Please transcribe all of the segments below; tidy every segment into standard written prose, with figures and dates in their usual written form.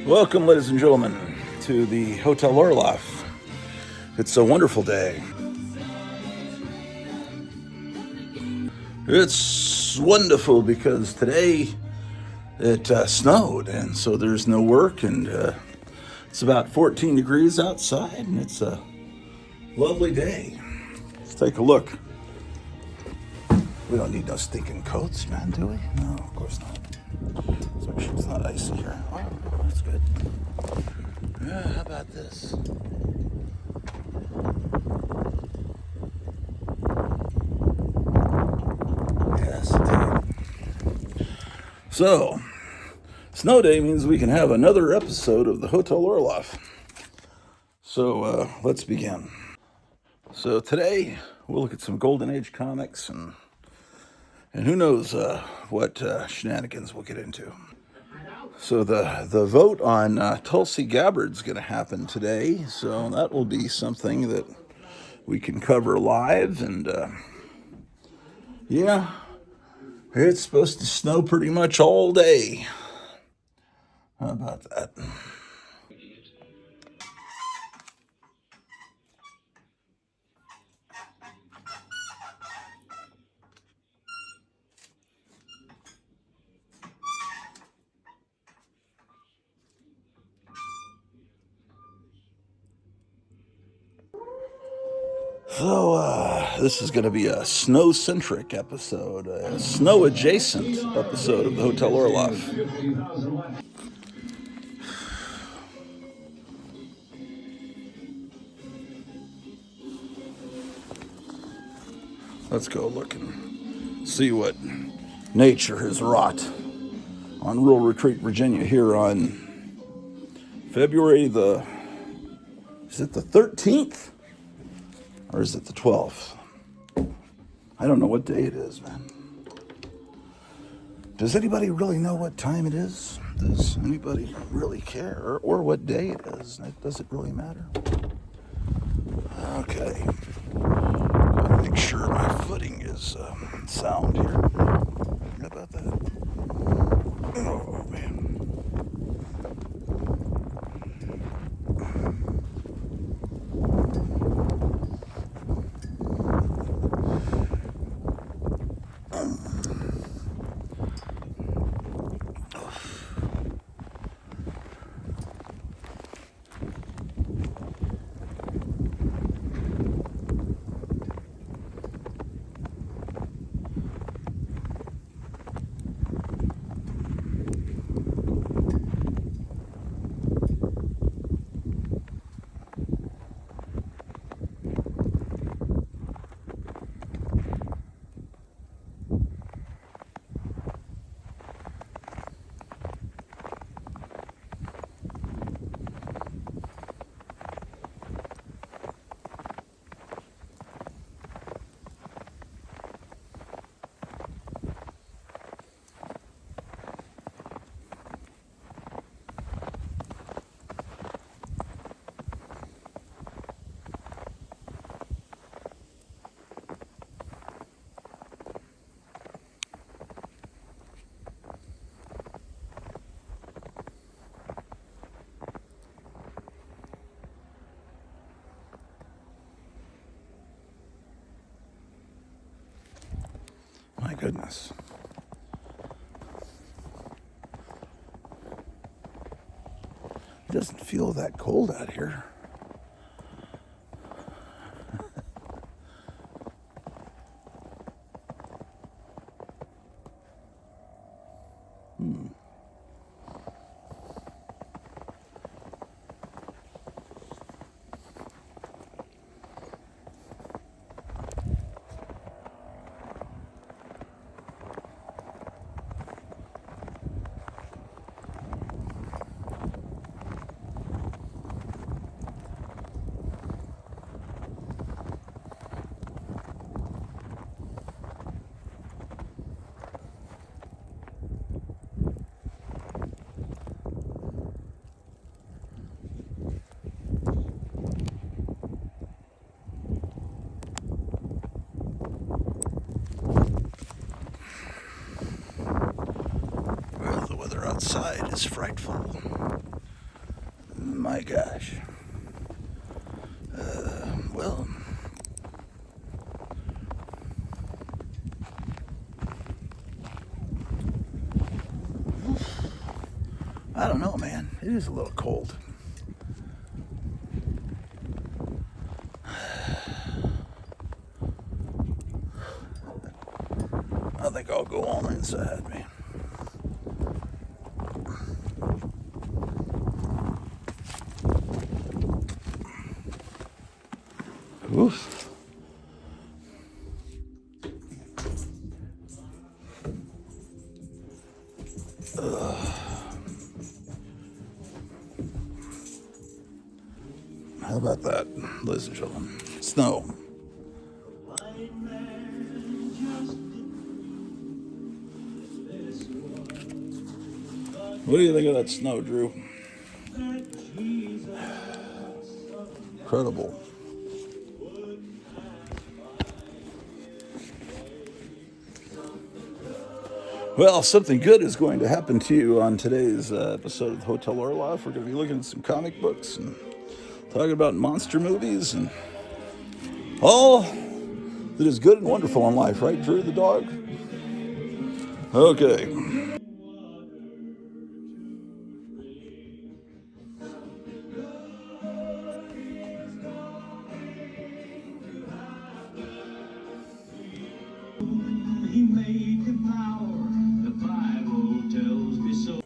Welcome, ladies and gentlemen, to the Hotel Orloff. It's a wonderful day. It's wonderful because today it snowed, and so there's no work, and it's about 14 degrees outside, and it's a lovely day. Let's take a look. We don't need no stinking coats, man, do we? No, of course not. Let's make sure it's not icy here. Oh, that's good. Yeah, how about this? Yes, indeed. So, snow day means we can have another episode of the Hotel Orloff. So, let's begin. So today, we'll look at some Golden Age comics and who knows what shenanigans we'll get into. So the vote on Tulsi Gabbard's going to happen today, so that will be something that we can cover live. And yeah, it's supposed to snow pretty much all day. How about that? So, this is going to be a snow-centric episode, a snow-adjacent episode of the Hotel Orloff. Let's go look and see what nature has wrought on Rural Retreat, Virginia, here on February is it the 13th? Or is it the 12th? I don't know what day it is, man. Does anybody really know what time it is? Does anybody really care? Or what day it is? Does it really matter? Okay. Gotta make sure my footing is sound here. How about that? Oh, man. My goodness. It doesn't feel that cold out here. Outside is frightful. my gosh. Well, I don't know, man. It is a little cold. I think I'll go on inside, man. Oof. How about that, ladies and gentlemen? Snow. What do you think of that snow, Drew? Incredible. Well, something good is going to happen to you on today's episode of the Hotel Orloff. We're going to be looking at some comic books and talking about monster movies and all that is good and wonderful in life, right, Drew the dog? Okay. He made the power. The Bible tells me so.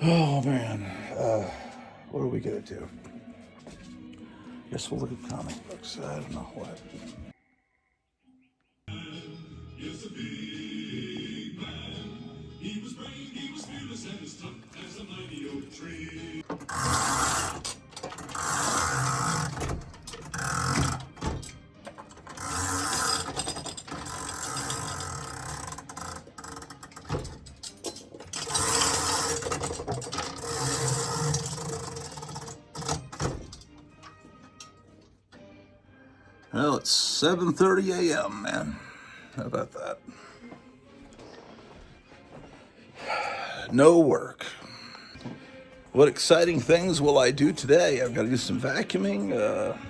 Oh man, what are we gonna do? Guess we'll look at comic books. I don't know what. Yes, a big man. He was brave, he was fearless, and as tough as a mighty oak tree. Well, it's 7:30 a.m., man. How about that? No work. What exciting things will I do today? I've got to do some vacuuming,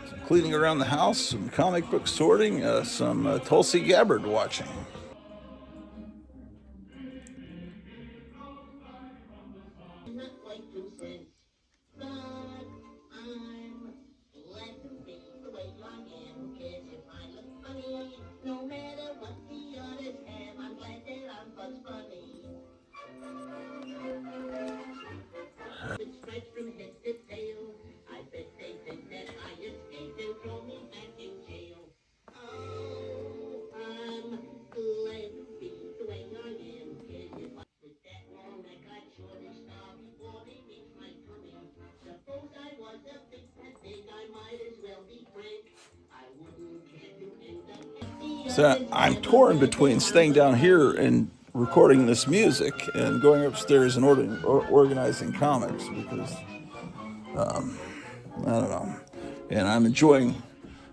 some cleaning around the house, some comic book sorting, some Tulsi Gabbard watching. No matter what the others have, I'm glad that I'm Bugs Bunny. It's stripes from head to tail. I bet they think that I escaped and throw me back in jail. Oh, I'm glad to be the way I am. With that long neck, I'd surely starve before they reach my tummy. Suppose I was a big fat pig, I might as well be frank. I wouldn't care to end up. So I'm torn between staying down here and recording this music and going upstairs and organizing comics because I don't know. And I'm enjoying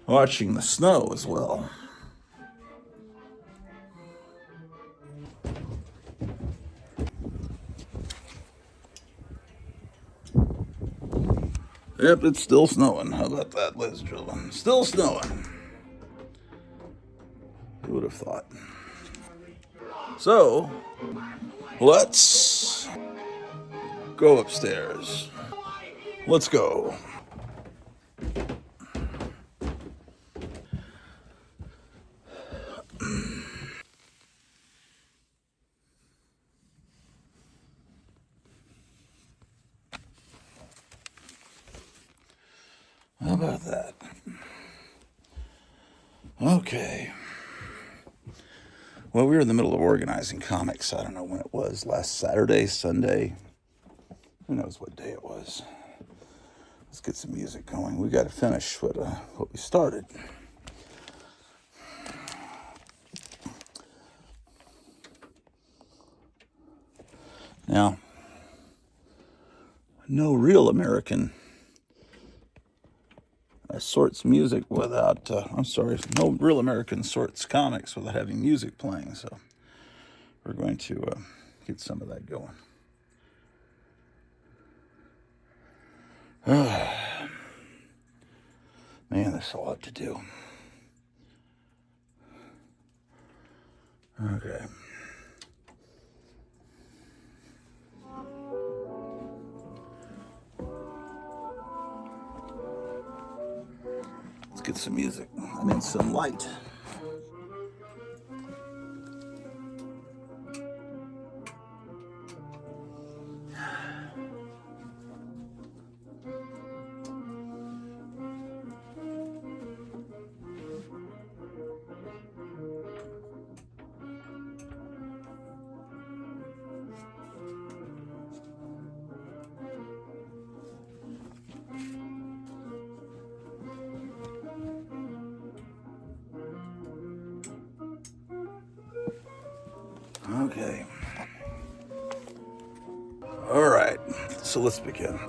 watching the snow as well. Yep, it's still snowing. How about that, ladies and gentlemen? Still snowing. Who would have thought? So, let's go upstairs. Let's go. How about that? Okay. Well, we were in the middle of organizing comics. I don't know when it was, last Saturday, Sunday. Who knows what day it was. Let's get some music going. We got to finish what we started. Now, no real American sorts music without, no real American sorts comics without having music playing. So we're going to get some of that going. Man, there's a lot to do. Okay. Let's get some music. I mean, some light. Okay. All right. So let's begin.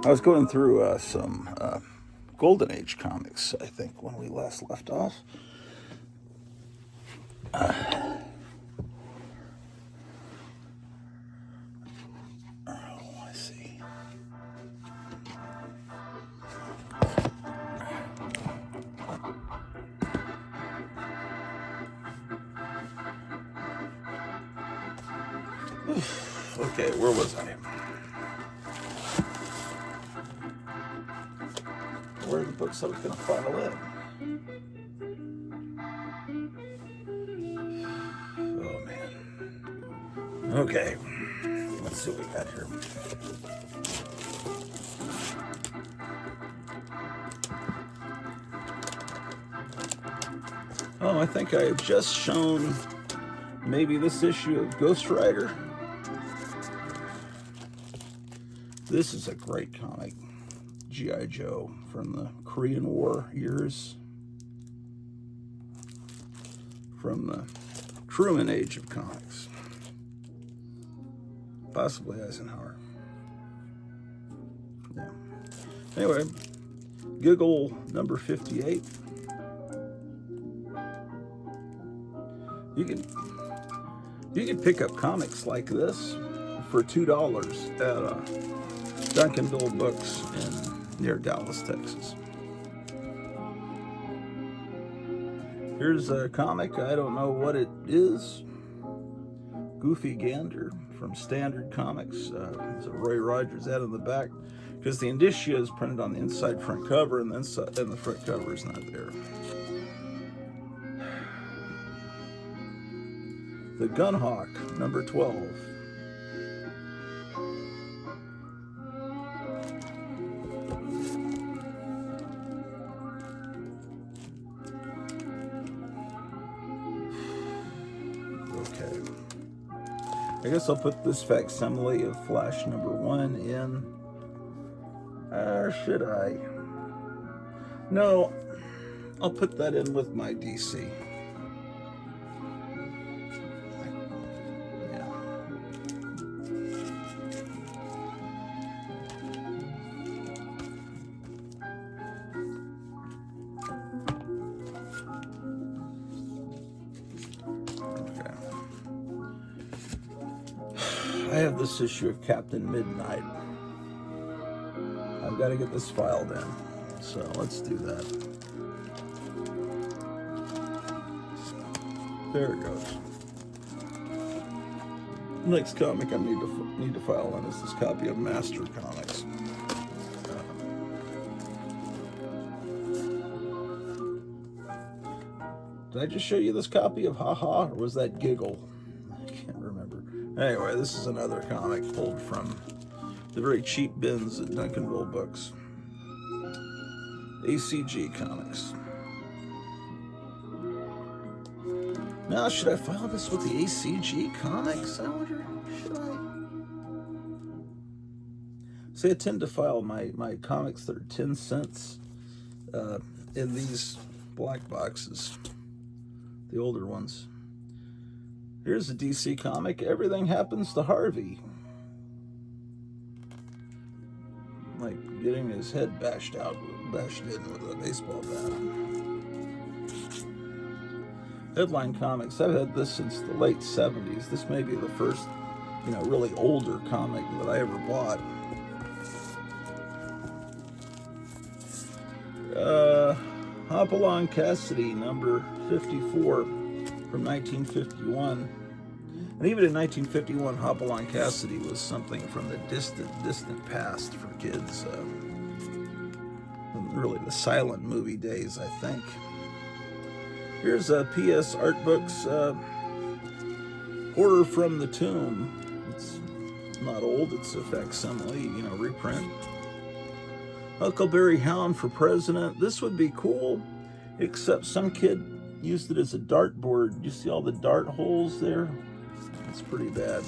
I was going through some Golden Age comics, I think, when we last left off. I see. Okay, where was I? Where are the books I was going to file in? Oh, man. Okay. Let's see what we got here. Oh, I think I have just shown maybe this issue of Ghost Rider. This is a great comic. G.I. Joe from the Korean War years. From the Truman age of comics. Possibly Eisenhower. Yeah. Anyway, Giggle number 58. You can pick up comics like this for $2 at Duncanville Books near Dallas, Texas. Here's a comic. I don't know what it is. Goofy Gander from Standard Comics. There's a Roy Rogers ad on the back because the indicia is printed on the inside front cover and the front cover is not there. The Gunhawk, number 12. Okay. I guess I'll put this facsimile of Flash number 1 in. Or should I? No, I'll put that in with my DC. I have this issue of Captain Midnight. I've got to get this filed in, so let's do that. There it goes. Next comic I need to file in is this copy of Master Comics. Did I just show you this copy of Ha Ha, or was that Giggle? I can't remember. Anyway, this is another comic pulled from the very cheap bins at Duncanville Books. ACG Comics. Now, should I file this with the ACG Comics? I wonder, should I? See, I tend to file my comics that are 10 cents in these black boxes, the older ones. Here's a DC comic, Everything Happens to Harvey. Like getting his head bashed in with a baseball bat. Headline Comics, I've had this since the late 70s. This may be the first, really older comic that I ever bought. Hopalong Cassidy, number 54 from 1951. And even in 1951, Hopalong Cassidy was something from the distant past for kids. Really the silent movie days, I think. Here's a PS Art Books Horror from the Tomb. It's not old, it's a facsimile, reprint. Huckleberry Hound for President. This would be cool, except some kid used it as a dartboard. You see all the dart holes there? It's pretty bad.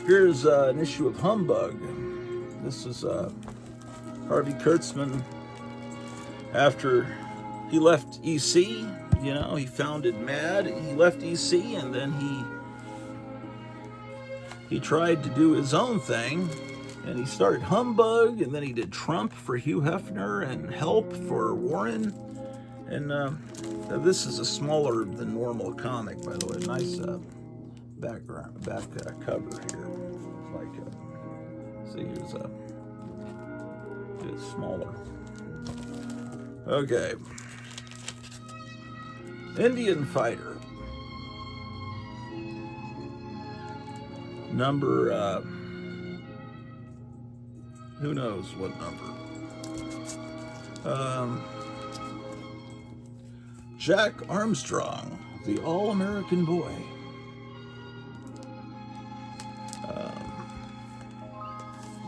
Here's an issue of Humbug. This is Harvey Kurtzman. After he left EC, he founded MAD. He left EC, and then he tried to do his own thing. And he started Humbug, and then he did Trump for Hugh Hefner and Help for Warren. And this is a smaller than normal comic, by the way. Nice back cover here. See, here's it's smaller. Okay. Indian Fighter. Number, who knows what number. Jack Armstrong, the All-American Boy.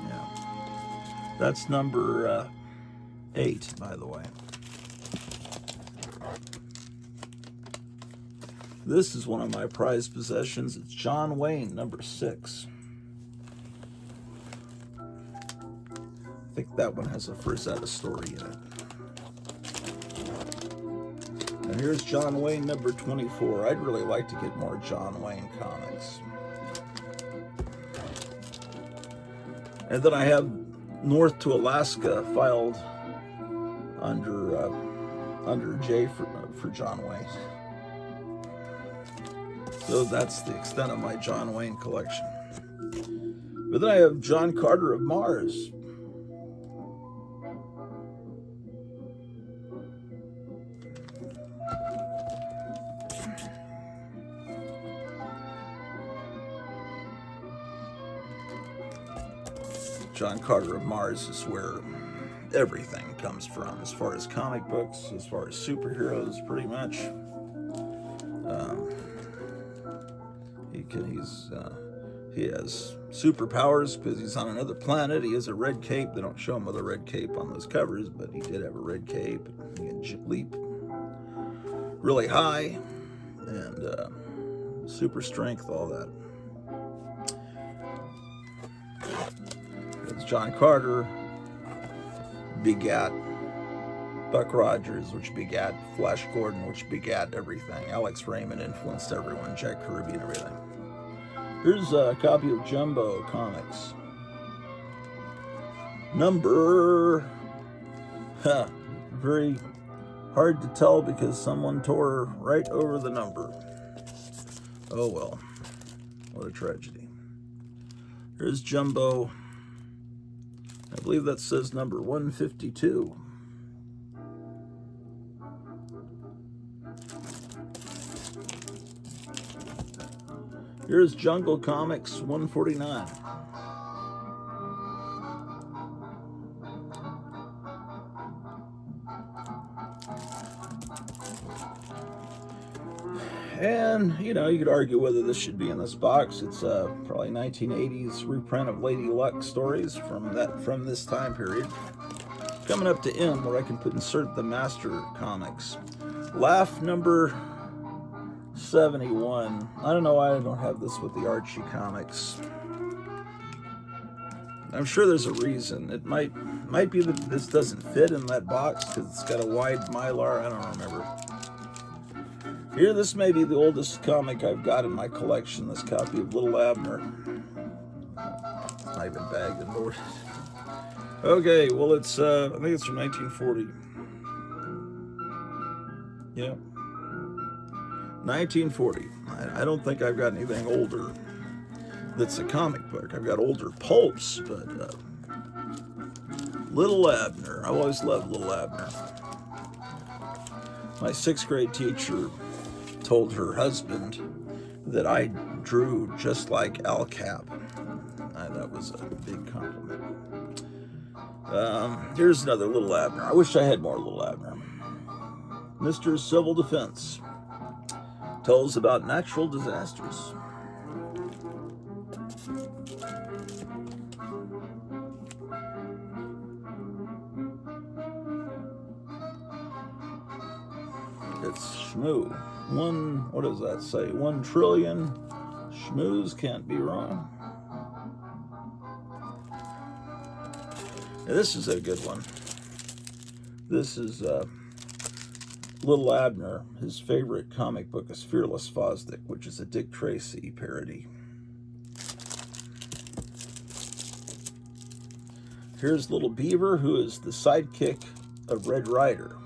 Yeah. That's number 8, by the way. This is one of my prized possessions. It's John Wayne, number 6. I think that one has a Frazetta story in it. And here's John Wayne, number 24. I'd really like to get more John Wayne comics. And then I have North to Alaska filed under J for John Wayne. So that's the extent of my John Wayne collection. But then I have John Carter of Mars. John Carter of Mars is where everything comes from, as far as comic books, as far as superheroes, pretty much. He has superpowers because he's on another planet. He has a red cape. They don't show him with a red cape on those covers, but he did have a red cape. He can leap really high and super strength, all that. It's John Carter begat Buck Rogers, which begat Flash Gordon, which begat everything. Alex Raymond influenced everyone, Jack Kirby and everything. Here's a copy of Jumbo Comics. Number, very hard to tell because someone tore right over the number. Oh well, what a tragedy. Here's Jumbo. I believe that says number 152. Here's Jungle Comics 149. And, you could argue whether this should be in this box. It's probably 1980s reprint of Lady Luck stories from this time period. Coming up to M, where I can insert the Master Comics. Laugh number 71. I don't know why I don't have this with the Archie comics. I'm sure there's a reason. It might be that this doesn't fit in that box because it's got a wide mylar. I don't remember. Here, this may be the oldest comic I've got in my collection. This copy of Little Abner. It's not even bagged and boarded. Okay, well, it's I think it's from 1940. Yeah, 1940. I don't think I've got anything older that's a comic book. I've got older pulps, but Little Abner. I've always loved Little Abner. My 6th grade teacher told her husband that I drew just like Al Cap. That was a big compliment. Here's another Little Abner. I wish I had more Little Abner. Mr. Civil Defense tells about natural disasters. It's Shmoo. What does that say? 1 trillion Shmoos can't be wrong. Now, this is a good one. This is Little Abner. His favorite comic book is Fearless Fosdick, which is a Dick Tracy parody. Here's Little Beaver, who is the sidekick of Red Ryder.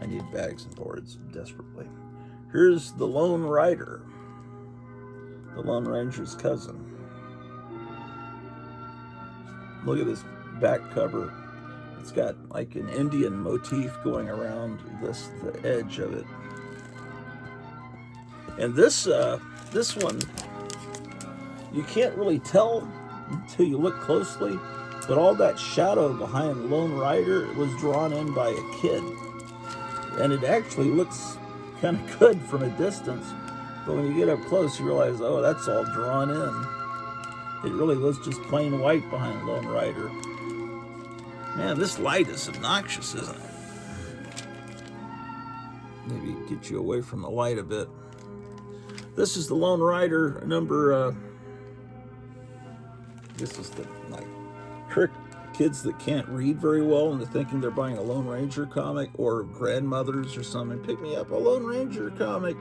I need bags and boards desperately. Here's the Lone Rider, the Lone Ranger's cousin. Look at this back cover. It's got like an Indian motif going around the edge of it. And this one, you can't really tell until you look closely, but all that shadow behind Lone Rider was drawn in by a kid. And it actually looks kind of good from a distance, but when you get up close, you realize, oh, that's all drawn in. It really was just plain white behind Lone Rider. Man, this light is obnoxious, isn't it? Maybe get you away from the light a bit. This is the Lone Rider number, this is the, like, trick kids that can't read very well into thinking they're buying a Lone Ranger comic, or grandmothers or something. Pick me up a Lone Ranger comic,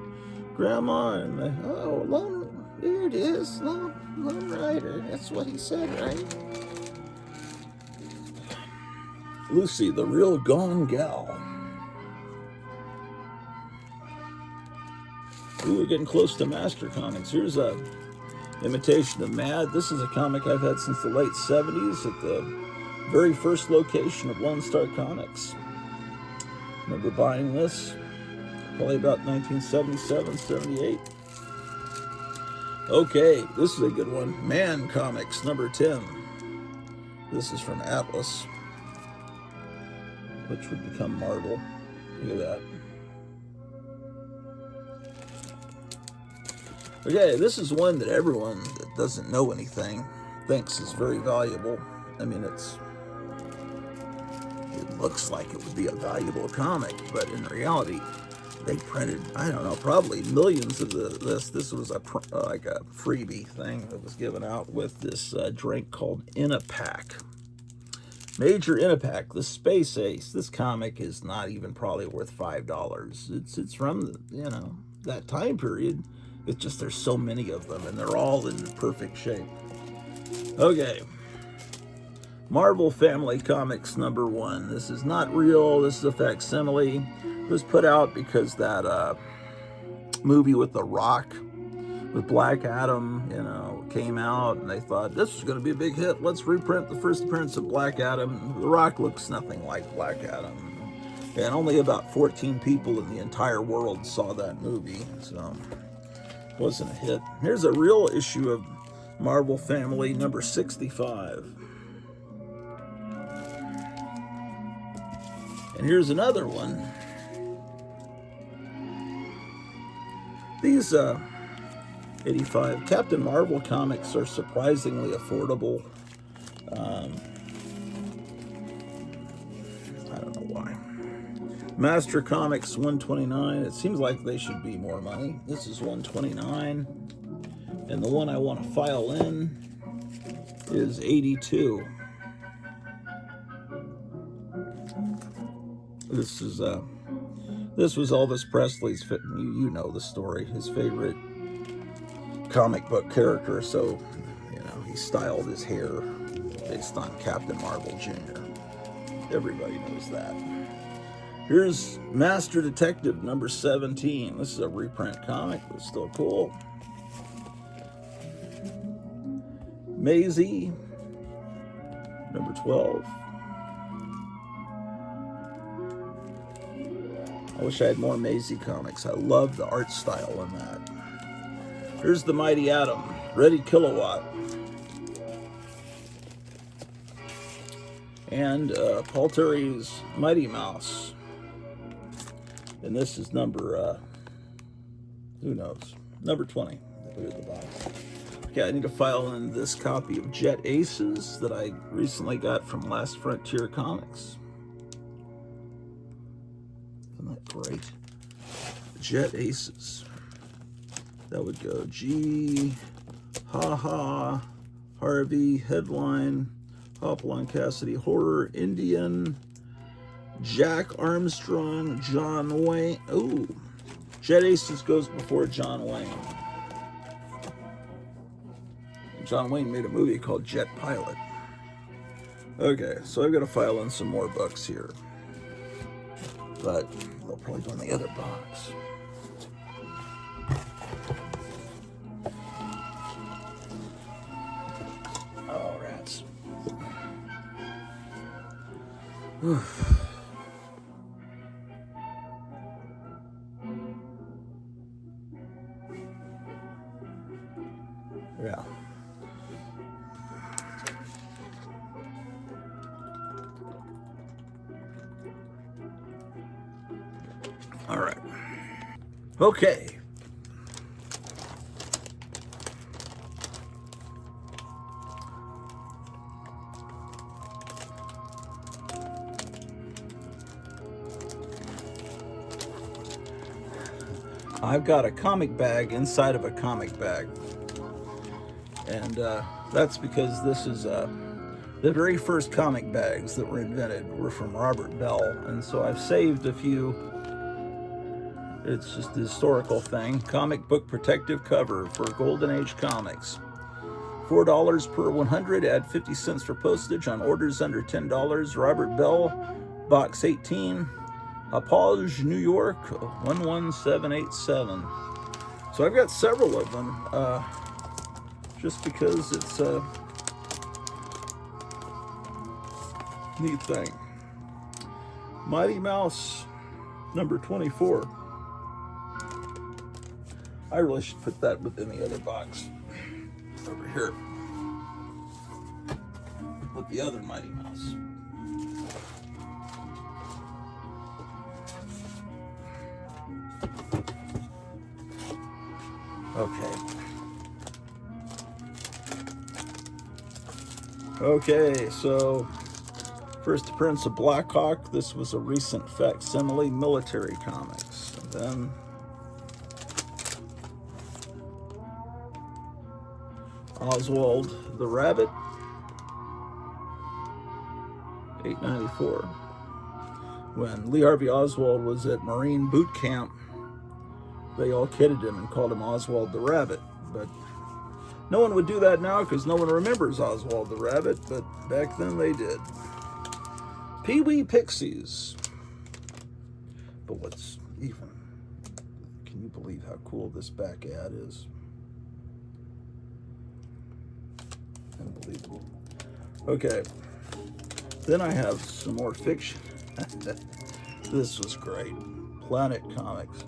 Grandma, and they, oh, there it is, Lone Rider. That's what he said, right? Lucy, the Real Gone Gal. Ooh, we're getting close to Master Comics. Here's a imitation of Mad. This is a comic I've had since the late 70s at the very first location of Lone Star Comics. Remember buying this? Probably about 1977, 78. Okay, this is a good one. Man Comics, number 10. This is from Atlas, which would become Marvel. Look at that. Okay, this is one that everyone that doesn't know anything thinks is very valuable. I mean, it looks like it would be a valuable comic, but in reality, they printed, I don't know, probably millions of this. This was like a freebie thing that was given out with this drink called Inapac. Major Inapac, the Space Ace. This comic is not even probably worth $5. It's from the, that time period. It's just there's so many of them, and they're all in perfect shape. Okay. Marvel Family Comics number 1. This is not real. This is a facsimile. It was put out because that movie with The Rock, with Black Adam, came out, and they thought this was going to be a big hit. Let's reprint the first appearance of Black Adam. The Rock looks nothing like Black Adam. And only about 14 people in the entire world saw that movie, so it wasn't a hit. Here's a real issue of Marvel Family number 65. And here's another one. These 85 Captain Marvel comics are surprisingly affordable. I don't know why. Master Comics 129. It seems like they should be more money. This is 129. And the one I want to file in is 82. This was Elvis Presley's, you know the story, his favorite comic book character, so, you know, he styled his hair based on Captain Marvel Jr. Everybody knows that. Here's Master Detective number 17. This is a reprint comic, but still cool. Maisie, number 12. I wish I had more Maisie comics. I love the art style in that. Here's the Mighty Atom, Ready Kilowatt. And Paul Terry's Mighty Mouse. And this is number, who knows, number 20. Look at the box. Okay, I need to file in this copy of Jet Aces that I recently got from Last Frontier Comics. Isn't that great? Jet Aces. That would go G, Ha Ha, Harvey, Headline, Hopalong Cassidy, Horror, Indian, Jack Armstrong, John Wayne. Ooh, Jet Aces goes before John Wayne. John Wayne made a movie called Jet Pilot. Okay, so I've got to file in some more books here. But they'll probably go in the other box. Oh, rats. Yeah. All right. Okay. I've got a comic bag inside of a comic bag. And that's because this is the very first comic bags that were invented were from Robert Bell. And so I've saved a few. It's just a historical thing. Comic book protective cover for Golden Age comics. $4 per 100, add 50 cents for postage on orders under $10. Robert Bell, box 18, Hauppauge, New York, 11787. So I've got several of them, just because it's a neat thing. Mighty Mouse, number 24. I really should put that within the other box. Over here. With the other Mighty Mouse. Okay, so first appearance of Black Hawk. This was a recent facsimile military comics. And then Oswald the Rabbit, $8.94. When Lee Harvey Oswald was at Marine boot camp, they all kidded him and called him Oswald the Rabbit. But no one would do that now because no one remembers Oswald the Rabbit, but back then they did. Pee-wee Pixies. But what's even, can you believe how cool this back ad is? Unbelievable. Okay, then I have some more fiction. This was great. Planet Comics.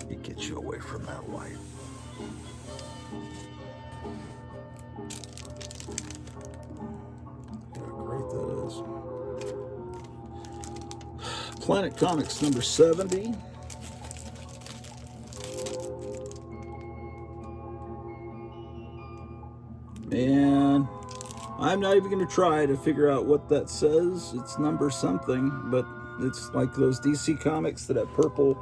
It gets you away from that light. Look how great that is. Planet Comics number 70. And I'm not even going to try to figure out what that says. It's number something, but it's like those DC comics that have purple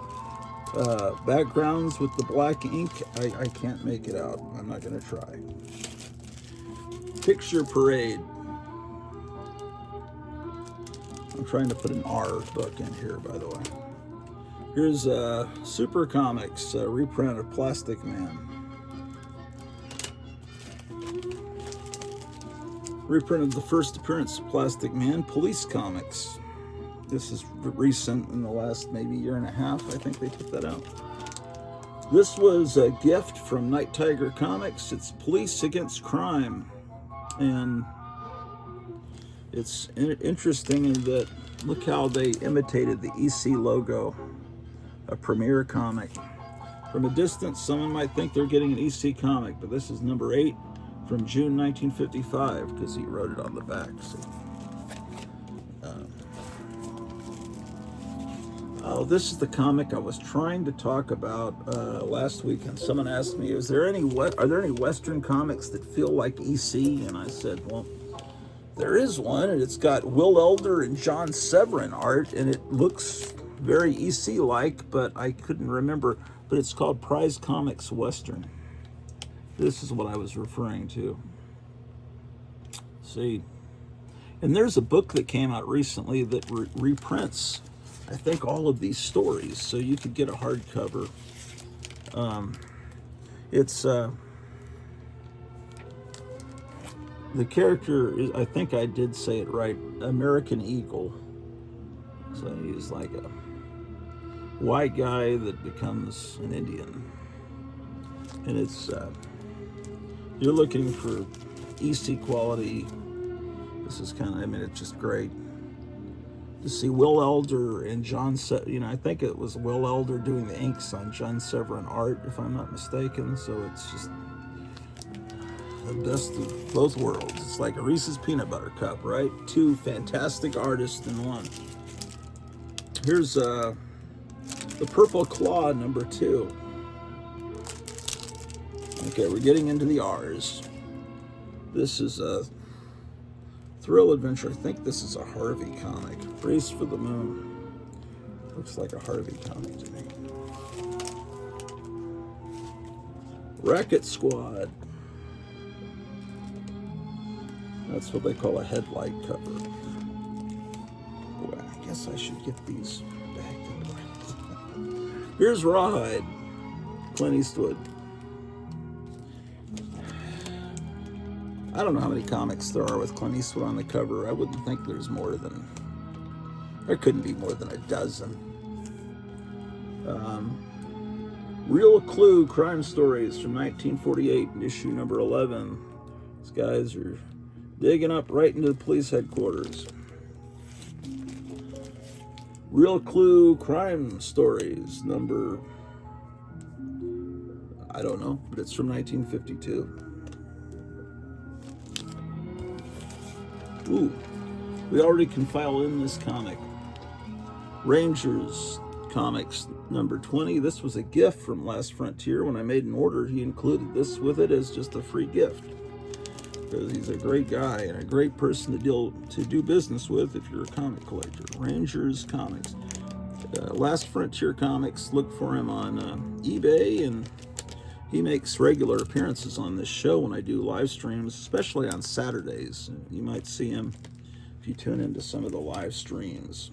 backgrounds with the black ink. I can't make it out. I'm not going to try. Picture Parade. I'm trying to put an R book in here, by the way. Here's Super Comics, reprint of Plastic Man. Reprint of the first appearance of Plastic Man, Police Comics. This is recent, in the last maybe year and a half, I think they put that out. This was a gift from Night Tiger Comics. It's Police Against Crime. And it's interesting in that, look how they imitated the EC logo, a Premiere comic. From a distance, someone might think they're getting an EC comic, but this is number 8 from June 1955, because he wrote it on the back. So. Oh, this is the comic I was trying to talk about last week, and someone asked me, are there any Western comics that feel like EC? And I said, well, there is one, and it's got Will Elder and John Severin art, and it looks very EC-like, but I couldn't remember. But it's called Prize Comics Western. This is what I was referring to. See, and there's a book that came out recently that reprints, I think, all of these stories, so you could get a hardcover. It's the character is, I think I did say it right, American Eagle. So he's like a white guy that becomes an Indian, and it's you're looking for EC quality. This is kind of, I mean, it's just great to see Will Elder and John, I think it was Will Elder doing the inks on John Severin art, if I'm not mistaken. So it's just the best of both worlds. It's like a Reese's Peanut Butter Cup, right? Two fantastic artists in one. Here's the Purple Claw, number 2. Okay, we're getting into the R's. This is a thrill adventure. I think this is a Harvey comic. Race for the Moon. Looks like a Harvey comic to me. Racket Squad. That's what they call a headlight cover. Boy, I guess I should get these back in. Here's Rawhide, Clint Eastwood. I don't know how many comics there are with Clint Eastwood on the cover. I wouldn't think there couldn't be more than a dozen. Real Clue Crime Stories from 1948, issue number 11. These guys are digging up right into the police headquarters. Real Clue Crime Stories, number, I don't know, but it's from 1952. Ooh, we already can file in this comic. Rangers Comics, number 20. This was a gift from Last Frontier. When I made an order, he included this with it as just a free gift, because he's a great guy and a great person to do business with if you're a comic collector. Rangers Comics. Last Frontier Comics, look for him on eBay, and he makes regular appearances on this show when I do live streams, especially on Saturdays. You might see him if you tune into some of the live streams.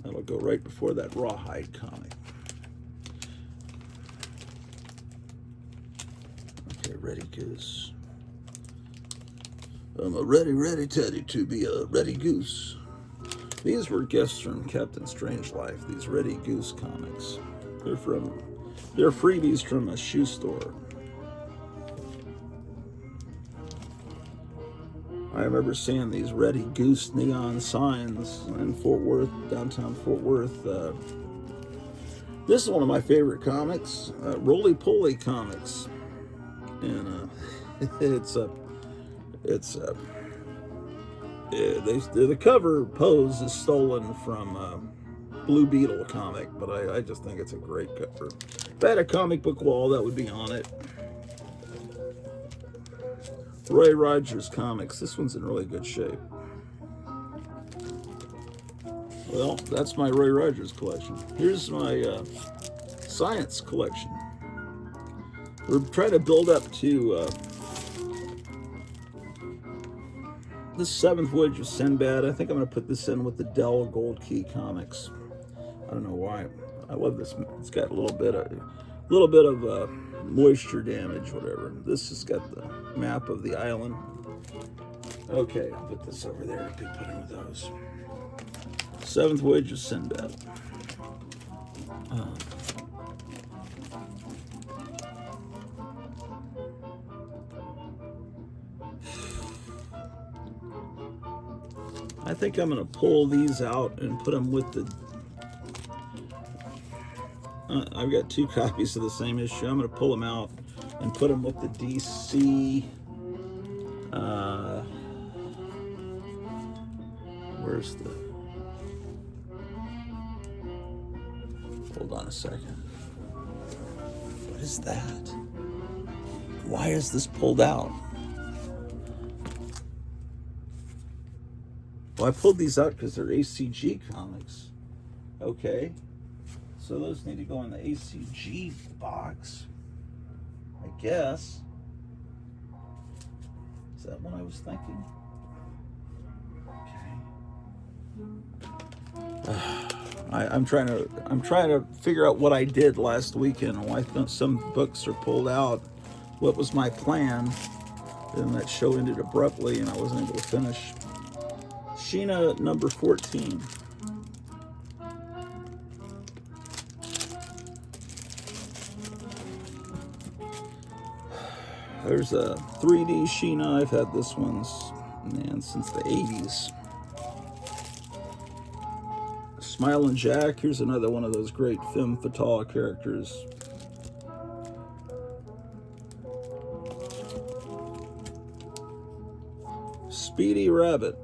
That'll go right before that Rawhide comic. Okay, ready, goose. I'm a ready teddy to be a ready goose. These were gifts from Captain Strangelife, these Ready Goose comics. They're freebies from a shoe store. I remember seeing these Ready Goose neon signs in Fort Worth, downtown Fort Worth. This is one of my favorite comics, Roly Poly Comics, and the cover pose is stolen from Blue Beetle comic, but I just think it's a great cover. If I had a comic book wall, that would be on it. Roy Rogers Comics. This one's in really good shape. Well, that's my Roy Rogers collection. Here's my science collection. We're trying to build up to this Seventh Voyage of Sinbad. I think I'm going to put this in with the Dell Gold Key comics. I don't know why. I love this. It's got a little bit of moisture damage, whatever. This has got the map of the island. Okay, I'll put this over there. I could put in with those. Seventh Voyage of Sinbad. I think I'm going to pull these out and put them with the... I've got 2 copies of the same issue. I'm going to pull them out and put them with the DC... where's the... Hold on a second. What is that? Why is this pulled out? Well, I pulled these out because they're ACG comics. Okay. So those need to go in the ACG box, I guess. Is that what I was thinking? Okay. I'm trying to figure out what I did last weekend, why some books are pulled out, what was my plan. Then that show ended abruptly and I wasn't able to finish. Sheena number 14. There's a 3D Sheena. I've had this one, man, since the 80s. Smilin' Jack. Here's another one of those great femme fatale characters. Speedy Rabbit.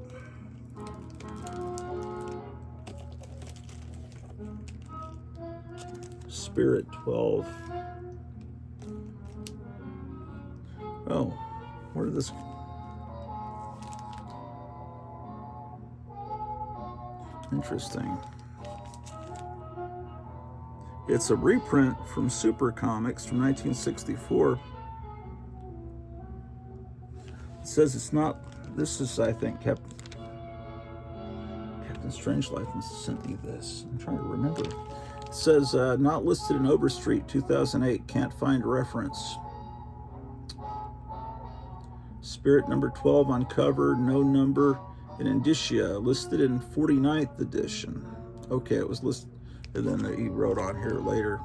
Spirit 12. Oh, where did this... Interesting. It's a reprint from Super Comics from 1964. It says it's not... This is, I think, Captain Strangelove must have sent me this. I'm trying to remember. It says, not listed in Overstreet 2008. Can't find reference. Spirit number 12 on cover. No number in indicia. Listed in 49th edition. Okay, it was listed. And then he wrote on here later.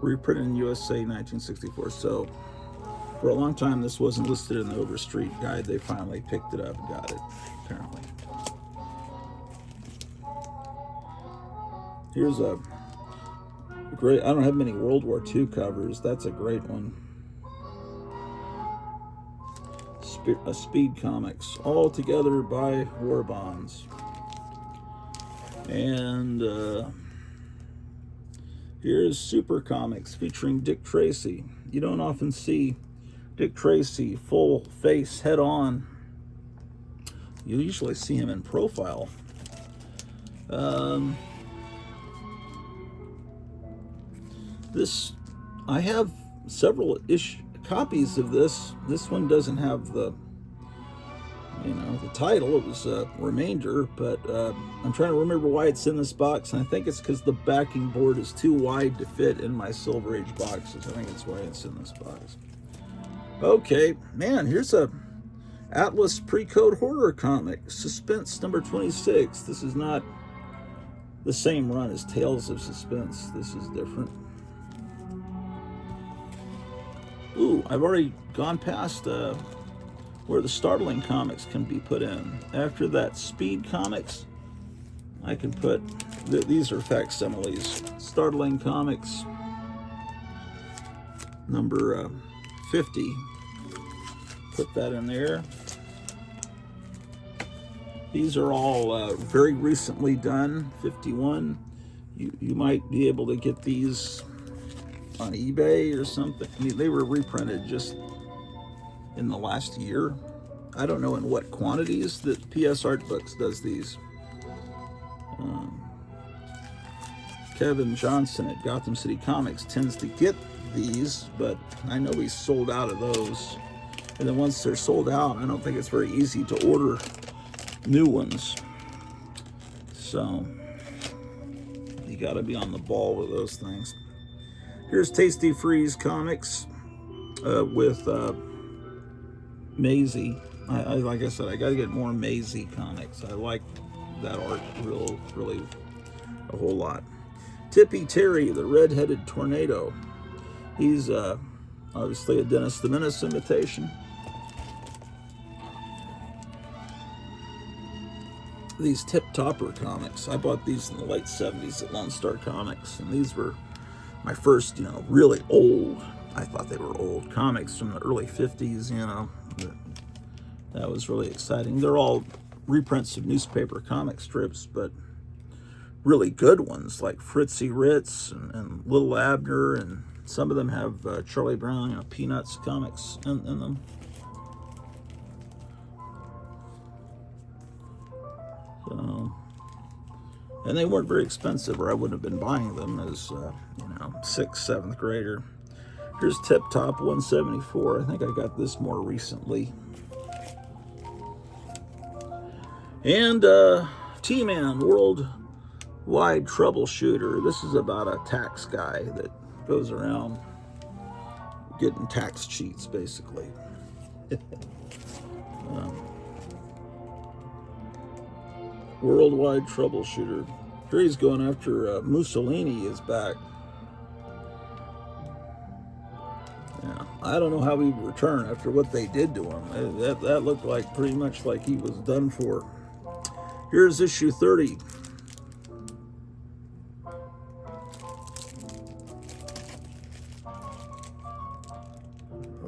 Reprinted in USA 1964. So, for a long time, this wasn't listed in the Overstreet guide. They finally picked it up and got it, apparently. Here's a great... I don't have many World War II covers. That's a great one. Speed Comics. All together by War Bonds. And here's Super Comics featuring Dick Tracy. You don't often see Dick Tracy full face, head on. You usually see him in profile. This, I have several copies of this. This one doesn't have the, the title. It was a remainder, but I'm trying to remember why it's in this box, and I think it's because the backing board is too wide to fit in my Silver Age boxes. I think that's why it's in this box. Okay, man, here's a Atlas Pre-Code Horror comic, Suspense number 26. This is not the same run as Tales of Suspense. This is different. Ooh, I've already gone past where the Startling comics can be put in. After that, Speed Comics, I can put, these are facsimiles. Startling Comics, number 50. Put that in there. These are all very recently done, 51. You might be able to get these on eBay or something. I mean, they were reprinted just in the last year. I don't know in what quantities that PS Art Books does these. Kevin Johnson at Gotham City Comics tends to get these, but I know he's sold out of those. And then once they're sold out, I don't think it's very easy to order new ones. So you got to be on the ball with those things. Here's Tasty Freeze Comics with Maisie. Like I said, I got to get more Maisie comics. I like that art really a whole lot. Tippy Terry, the Red-Headed Tornado. He's obviously a Dennis the Menace imitation. These Tip Topper comics. I bought these in the late 70s at Lone Star Comics, and these were my first, really old, I thought they were old comics from the early 50s, That was really exciting. They're all reprints of newspaper comic strips, but really good ones like Fritzy Ritz and Little Abner, and some of them have Charlie Brown, Peanuts comics in them. So, and they weren't very expensive, or I wouldn't have been buying them as, 6th, 7th grader. Here's Tip Top 174. I think I got this more recently. And T-Man Worldwide Troubleshooter. This is about a tax guy that goes around getting tax cheats, basically. Worldwide Troubleshooter. Here he's going after Mussolini is back. Yeah, I don't know how he would return after what they did to him. That looked like pretty much like he was done for. Here's issue 30.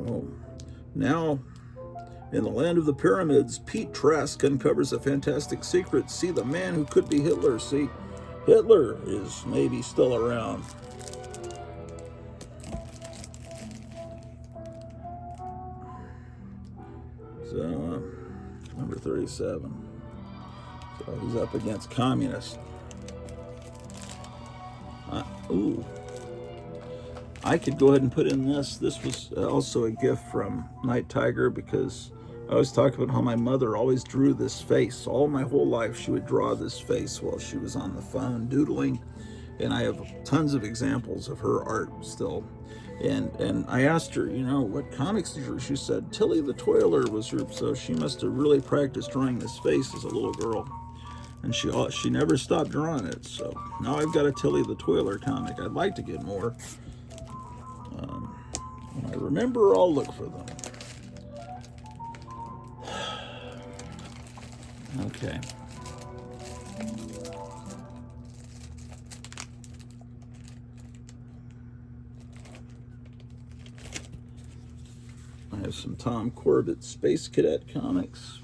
Oh, now in the land of the pyramids, Pete Trask uncovers a fantastic secret. See, the man who could be Hitler. See, Hitler is maybe still around. So, number 37. So he's up against communists. Ooh. I could go ahead and put in this. This was also a gift from Night Tiger, because I always talk about how my mother always drew this face. All my whole life she would draw this face while she was on the phone doodling. And I have tons of examples of her art still. And I asked her, what comics did you draw? She said Tilly the Toiler was her, so she must have really practiced drawing this face as a little girl. And she never stopped drawing it. So now I've got a Tilly the Toiler comic. I'd like to get more. When I remember, I'll look for them. Okay. I have some Tom Corbett Space Cadet comics.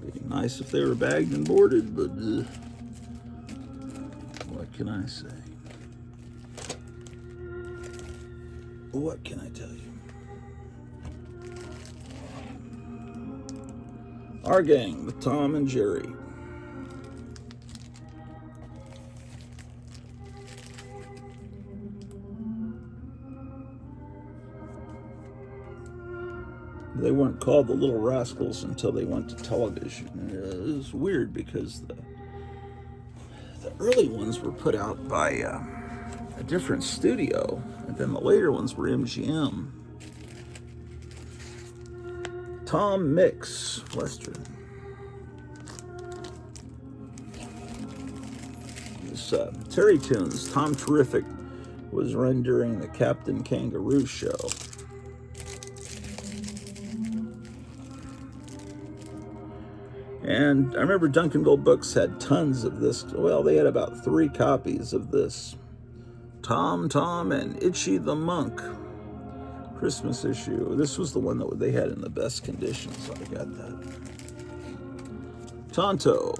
Be nice if they were bagged and boarded, but what can I say? What can I tell you? Our Gang with Tom and Jerry. They weren't called the Little Rascals until they went to television. It was weird because the early ones were put out by a different studio, and then the later ones were MGM. Tom Mix Western. This Terry Tunes, Tom Terrific, was run during the Captain Kangaroo show. And I remember Duncanville Books had tons of this. Well, they had about 3 copies of this. Tom and Itchy the Monk Christmas issue. This was the one that they had in the best condition, so I got that. Tonto.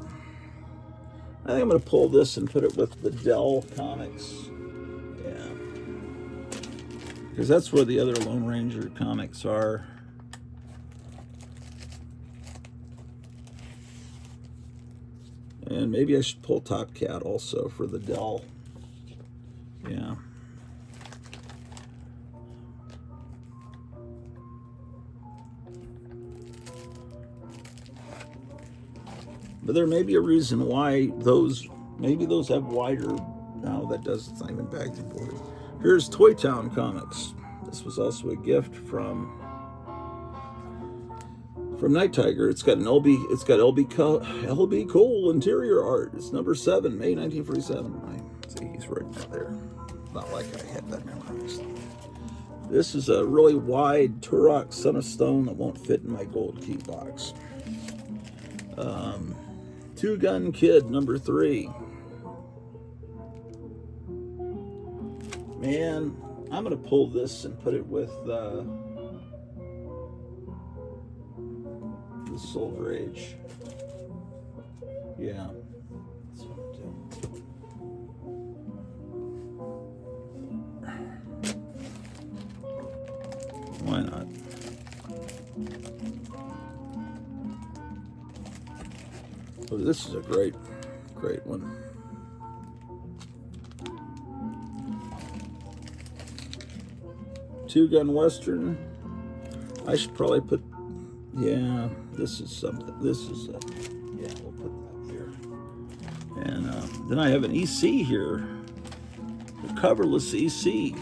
I think I'm going to pull this and put it with the Dell comics. Yeah. because that's where the other Lone Ranger comics are. And maybe I should pull Top Cat also for the Dell. Yeah. But there may be a reason why maybe those have wider. No, that does. It's not even bagged and boarded. Here's Toy Town Comics. This was also a gift from Night Tiger. It's got an LB Cole interior art. It's number 7, May 1947. See, he's right there. Not like I had that memorized. This is a really wide Turok Son of Stone that won't fit in my gold key box. Two Gun Kid, number 3. Man, I'm going to pull this and put it with the Silver Age. Yeah. That's what I'm doing. Why not? Oh, this is a great one. Two Gun Western. I should probably put, yeah, this is something. This is, yeah, we'll put that there. And then I have an EC here. A coverless EC.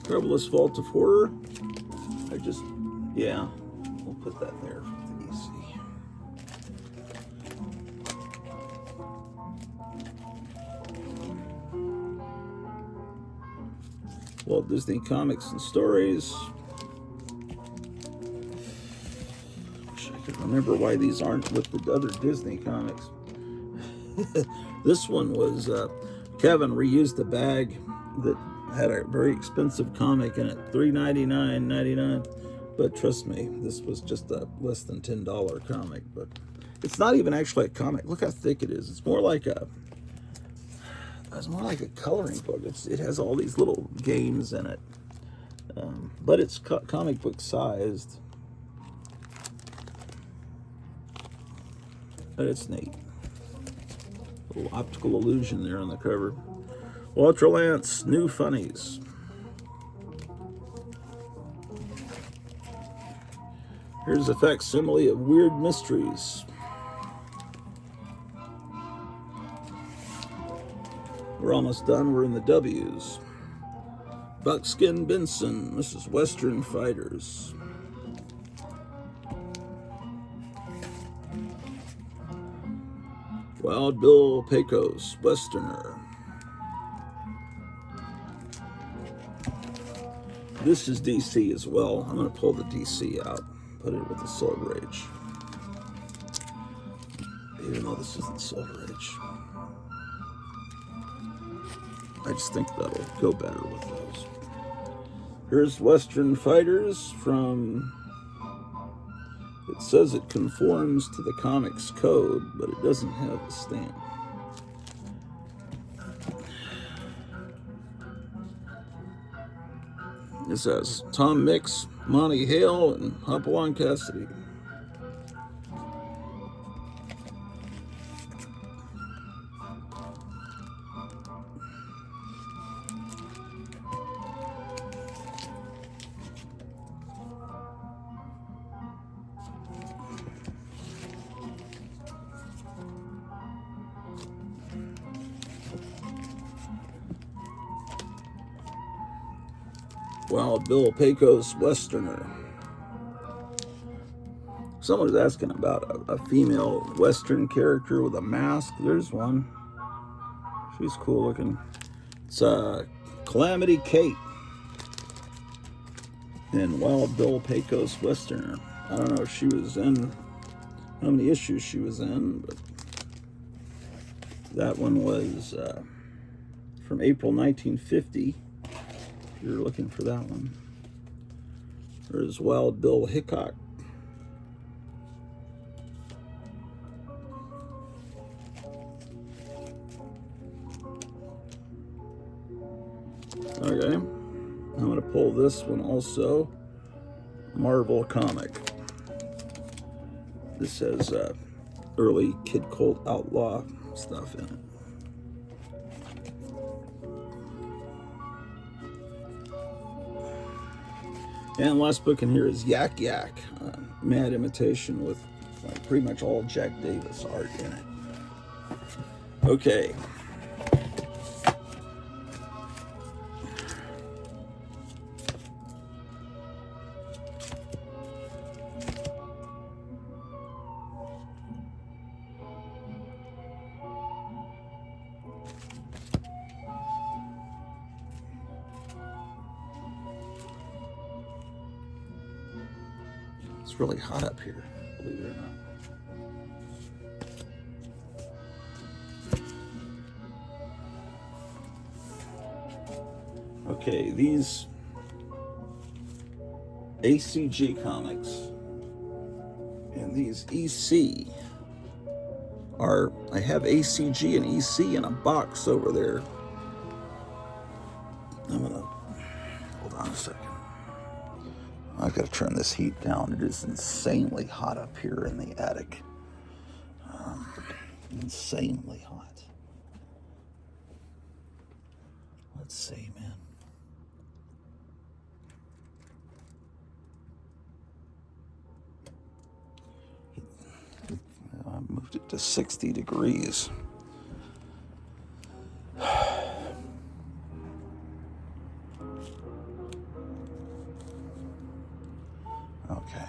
Coverless Vault of Horror. Yeah, we'll put that there for the EC. Walt Disney Comics and Stories. Wish I could remember why these aren't with the other Disney comics. This one was Kevin reused a bag that had a very expensive comic in it, $3.99.99. But trust me, this was just a less than $10 comic. But it's not even actually a comic. Look how thick it is. It's more like a coloring book. It has all these little games in it, but it's comic book sized. But it's neat. A little optical illusion there on the cover. Ultralance New Funnies. Here's a facsimile of Weird Mysteries. We're almost done. We're in the W's. Buckskin Benson. This is Western Fighters. Wild Bill Pecos, Westerner. This is DC as well. I'm going to pull the DC out. Put it with the Silver Age. Even though this isn't Silver Age. I just think that'll go better with those. Here's Western Fighters from... It says it conforms to the comics code, but it doesn't have the stamp. This has Tom Mix, Monty Hale, and Hopalong Cassidy. Wild Bill Pecos, Westerner. Someone was asking about a female Western character with a mask. There's one. She's cool looking. It's Calamity Kate in Wild Bill Pecos, Westerner. I don't know if she was in, how many issues she was in, but that one was from April 1950. You're looking for that one. There's Wild Bill Hickok. Okay. I'm going to pull this one also. Marvel comic. This has early Kid Colt Outlaw stuff in it. And last book in here is Yak Yak, mad imitation with pretty much all Jack Davis art in it. Okay. It's really hot up here, believe it or not. Okay, these ACG comics and these EC are, I have ACG and EC in a box over there. I'm gonna, hold on a second. I've got to turn this heat down. It is insanely hot up here in the attic. Insanely hot. Let's see, man. I moved it to 60 degrees. Okay.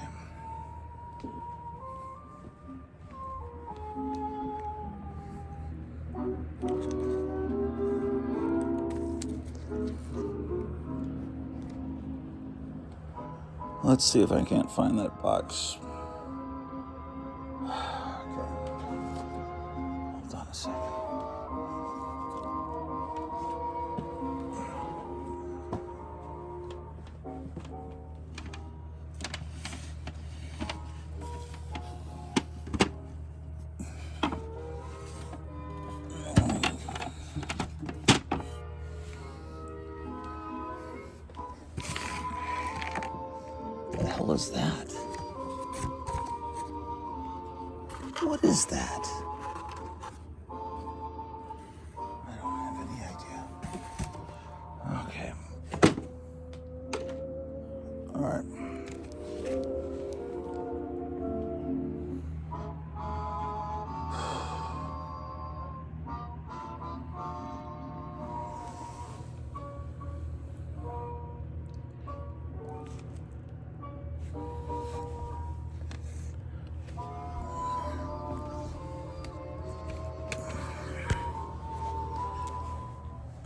Let's see if I can't find that box. Okay. Hold on a second. What the hell is that? What is that? I don't have any idea. Okay. All right.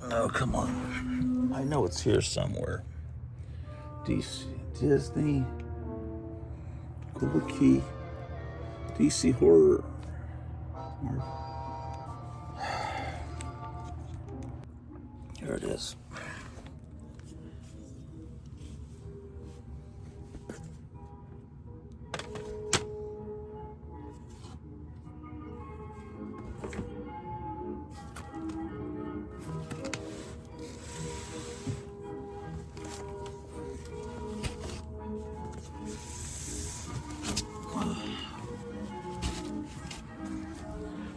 Oh, come on. I know it's here somewhere. DC, Disney, Gold Key, DC Horror. Here it is.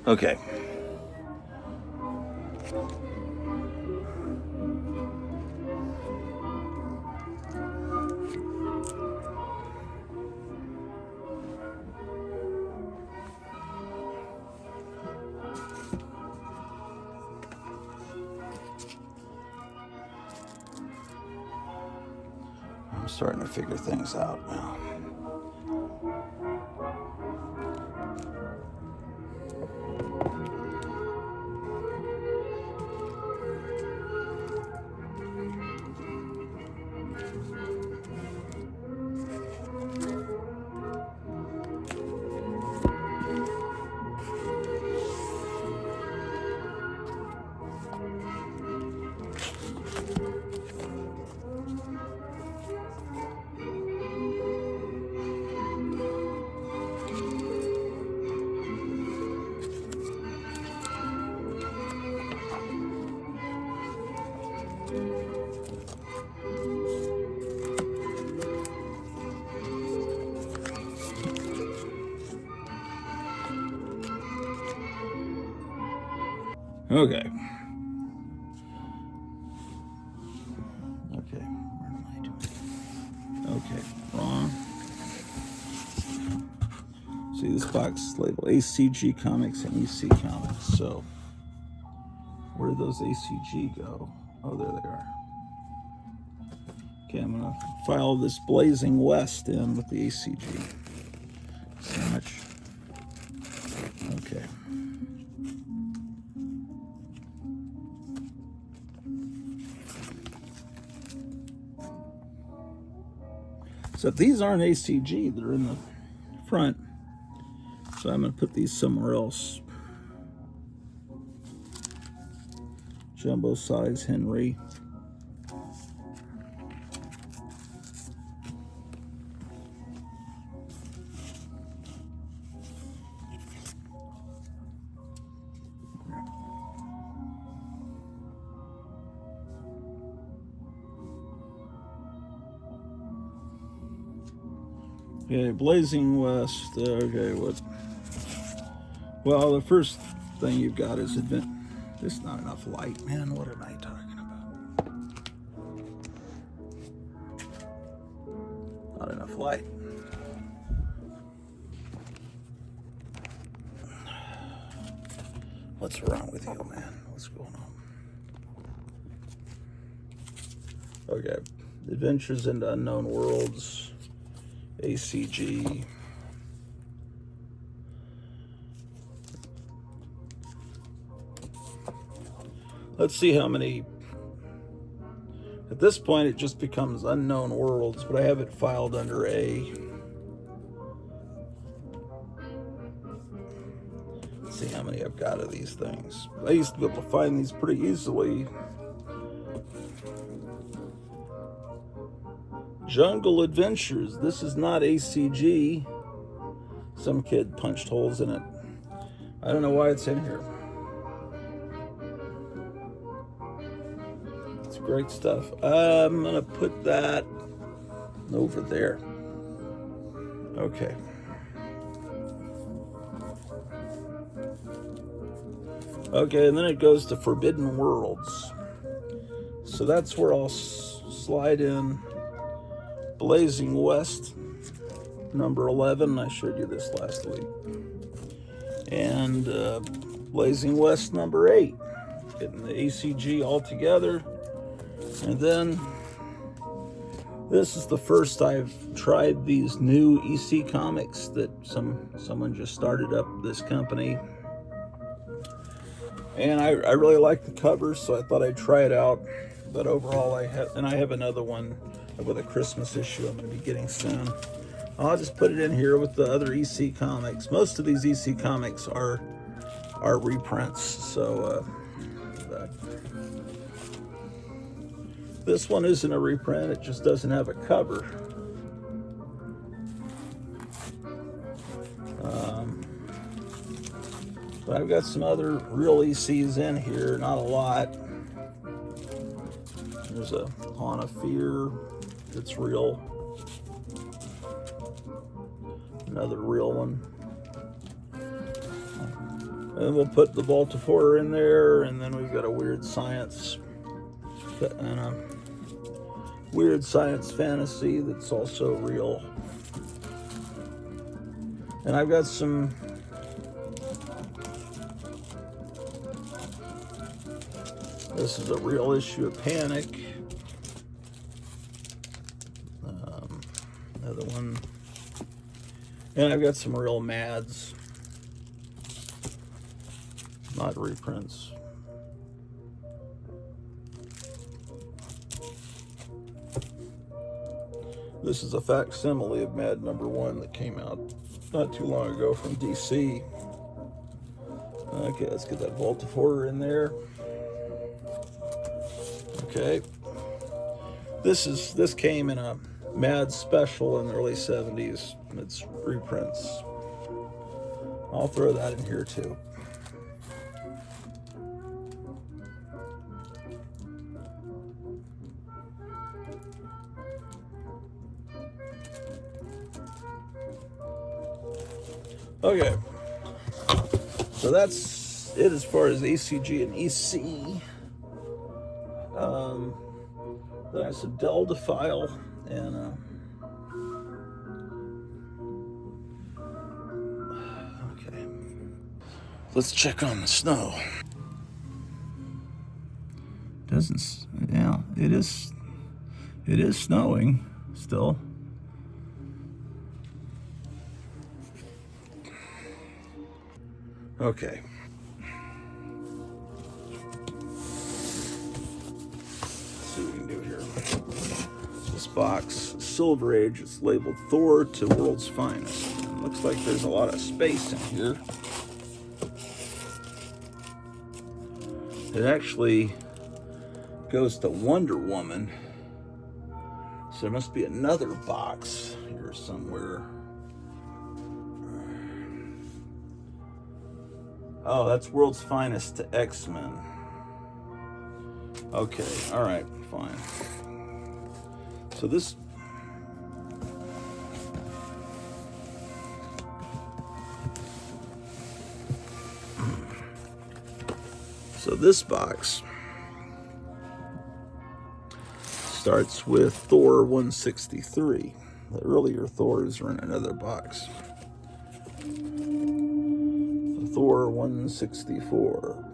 Okay. I'm starting to figure things out now. Okay. Okay. What am I doing? Okay. Wrong. See, this box is labeled ACG Comics and EC Comics. So, where did those ACG go? Oh, there they are. Okay, I'm going to file this Blazing West in with the ACG. So much. Okay. So these aren't ACG, they're in the front. So I'm going to put these somewhere else. Jumbo size Henry. Okay, Blazing West. Okay, what? Well, the first thing you've got is Advent. There's not enough light, man. What am I talking about? Not enough light. What's wrong with you, man? What's going on? Okay, Adventures into Unknown Worlds. ACG. Let's see how many. At this point, it just becomes Unknown Worlds, but I have it filed under A. Let's see how many I've got of these things. I used to be able to find these pretty easily. Jungle Adventures. This is not ACG. Some kid punched holes in it. I don't know why it's in here. It's great stuff. I'm going to put that over there. Okay. Okay, and then it goes to Forbidden Worlds. So that's where I'll slide in Blazing West, number 11. I showed you this last week. And Blazing West, number 8. Getting the ACG all together. And then this is the first I've tried these new EC Comics that someone just started up this company. And I really like the cover, so I thought I'd try it out. But overall, I have another one with a Christmas issue I'm going to be getting soon. I'll just put it in here with the other EC Comics. Most of these EC Comics are reprints, so this one isn't a reprint. It just doesn't have a cover. But I've got some other real ECs in here, not a lot. There's a Pawn of Fear that's real. Another real one. And we'll put the Baltimore in there, and then we've got a Weird Science and a Weird Science Fantasy that's also real. And I've got some this is a real issue of Panic. Another one. And I've got some real Mads. Not reprints. This is a facsimile of Mad number 1 that came out not too long ago from DC. Okay, let's get that Vault of Horror in there. Okay. This came in a Mad special in the early 70s. It's reprints. I'll throw that in here too. Okay, so that's it as far as ACG and EC. Then I have some Delta file and okay. Let's check on the snow. Doesn't, yeah, it is snowing still. Okay. Let's see what we can do here. This box, Silver Age, it's labeled Thor to World's Finest. It looks like there's a lot of space in here. It actually goes to Wonder Woman. So there must be another box here somewhere. Oh, that's World's Finest to X-Men. Okay, all right, fine. So this... So this box starts with Thor 163. The earlier Thors are in another box. Thor 164.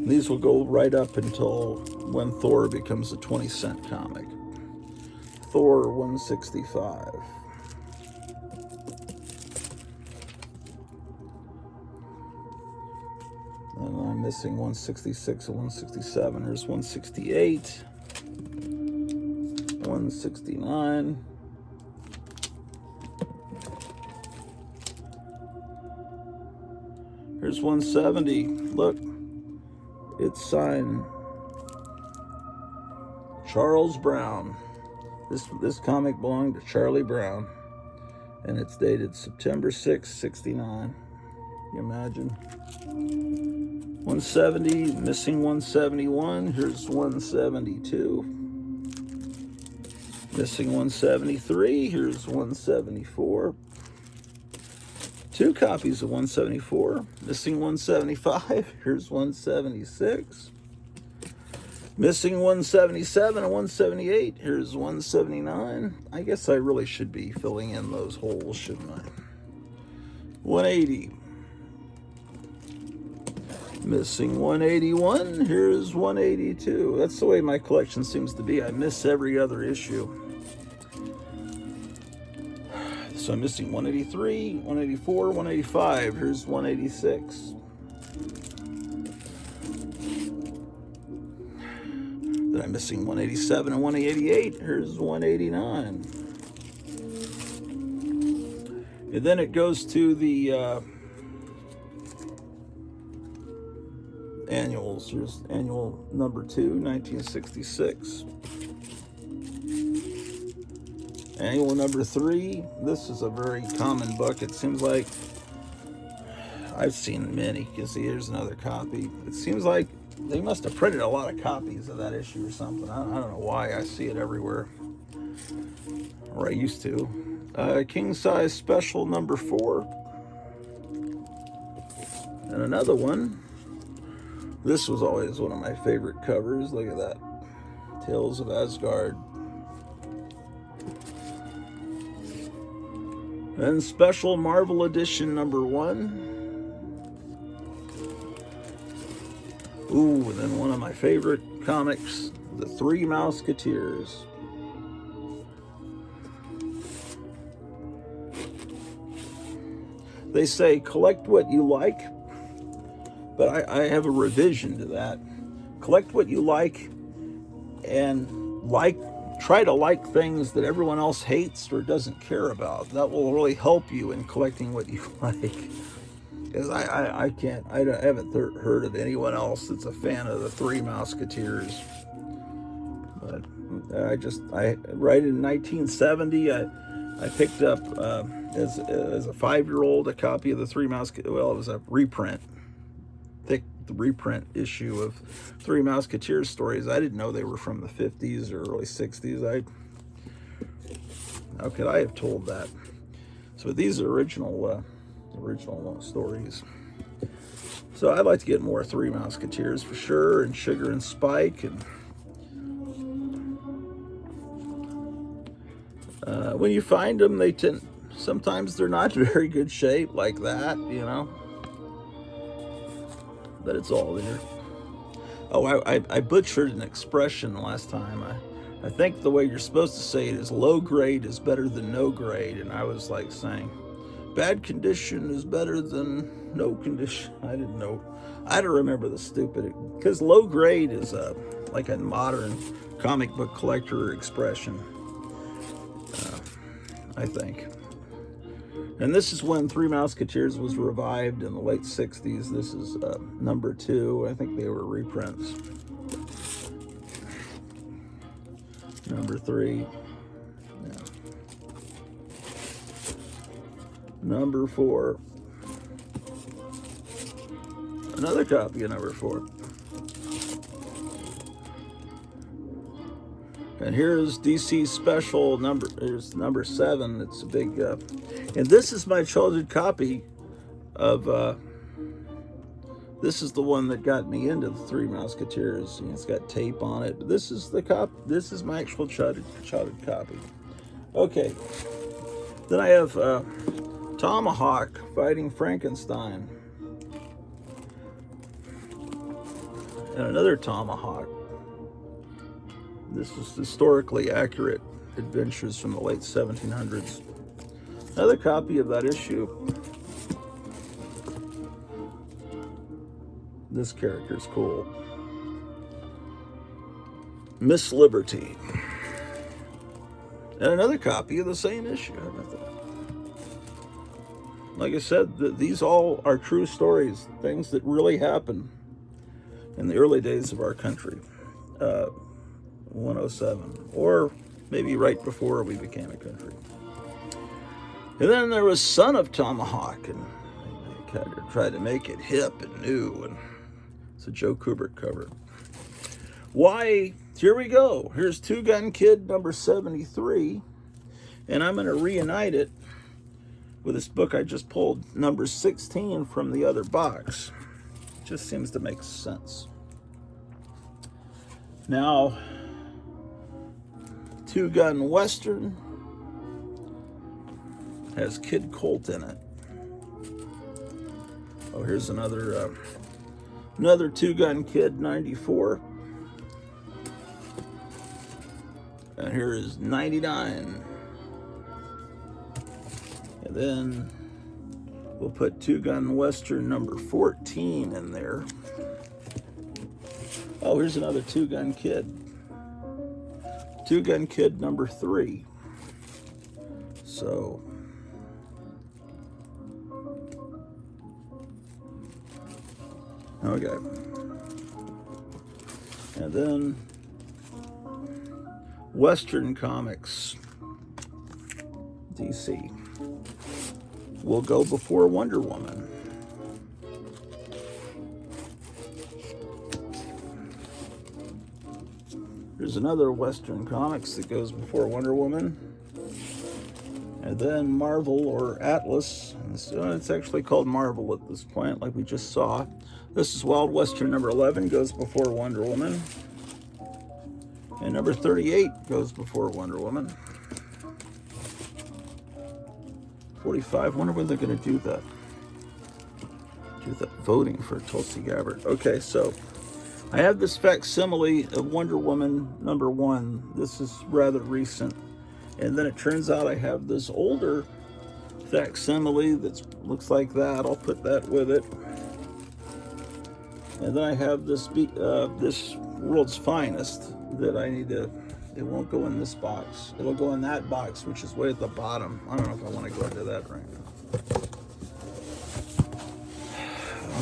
These will go right up until when Thor becomes a 20-cent comic. Thor 165. And I'm missing 166 and 167. There's 168. 169. Here's 170. Look, it's signed Charles Brown. This comic belonged to Charlie Brown, and it's dated September 6, 69. Can you imagine? 170, missing 171. Here's 172. Missing 173. Here's 174. 2 copies of 174. Missing 175. Here's 176. Missing 177 and 178. Here's 179. I guess I really should be filling in those holes, shouldn't I? 180. Missing 181. Here's 182. That's the way my collection seems to be. I miss every other issue. So I'm missing 183, 184, 185. Here's 186. Then I'm missing 187 and 188. Here's 189. And then it goes to the annuals. Here's annual number 2, 1966. Annual number 3. This is a very common book. It seems like I've seen many. You see, here's another copy. It seems like they must have printed a lot of copies of that issue or something. I don't know why I see it everywhere, or I used to. King size special number 4. And another one. This was always one of my favorite covers. Look at that. Tales of Asgard. And special Marvel edition number 1. Ooh, and then one of my favorite comics, The Three Musketeers. They say collect what you like, but I have a revision to that. Collect what you like, and try to like things that everyone else hates or doesn't care about. That will really help you in collecting what you like. Because I haven't heard of anyone else that's a fan of the Three Musketeers. But right in 1970, I picked up as a 5-year-old a copy of the Three Musketeers. Well, it was a reprint, thick reprint issue of Three Musketeers stories. I didn't know they were from the 50s or early 60s. How could I have told that? So these are original stories. So I'd like to get more Three Musketeers for sure, and Sugar and Spike, and when you find them, sometimes they're not in very good shape like that, but it's all there. Oh, I butchered an expression last time. I think the way you're supposed to say it is low grade is better than no grade, and I was like saying bad condition is better than no condition. I didn't know. I don't remember the stupid, because low grade is like a modern comic book collector expression, I think. And this is when Three Musketeers was revived in the late 60s. This is number 2. I think they were reprints. Number 3. Yeah. Number 4. Another copy of number 4. And here's DC Special here's number 7. It's a big, and this is my childhood copy of, this is the one that got me into the Three Musketeers. It's got tape on it. But this is this is my actual childhood copy. Okay. Then I have Tomahawk fighting Frankenstein. And another Tomahawk. This is historically accurate adventures from the late 1700s. Another copy of that issue. This character's cool. Miss Liberty. And another copy of the same issue. How about that? Like I said, these all are true stories, things that really happened in the early days of our country. 107, or maybe right before we became a country. And then there was Son of Tomahawk, and they tried to make it hip and new, and it's a Joe Kubert cover. Why? Here we go. Here's Two Gun Kid number 73, and I'm going to reunite it with this book I just pulled, number 16 from the other box. Just seems to make sense. Now, Two Gun Western has Kid Colt in it. Oh, here's another Two Gun Kid 94. And here is 99. And then we'll put Two Gun Western number 14 in there. Oh, here's another Two Gun Kid. Two Gun Kid number 3. So, okay. And then Western Comics, DC, will go before Wonder Woman. There's another Western Comics that goes before Wonder Woman. And then Marvel or Atlas. It's actually called Marvel at this point, like we just saw. This is Wild Western number 11, goes before Wonder Woman. And number 38 goes before Wonder Woman. 45, wonder when they're going to do that. Do that voting for Tulsi Gabbard. Okay, so I have this facsimile of Wonder Woman number 1. This is rather recent. And then it turns out I have this older facsimile that looks like that. I'll put that with it. And then I have this World's Finest that I need to, it won't go in this box. It'll go in that box, which is way at the bottom. I don't know if I want to go into that right now.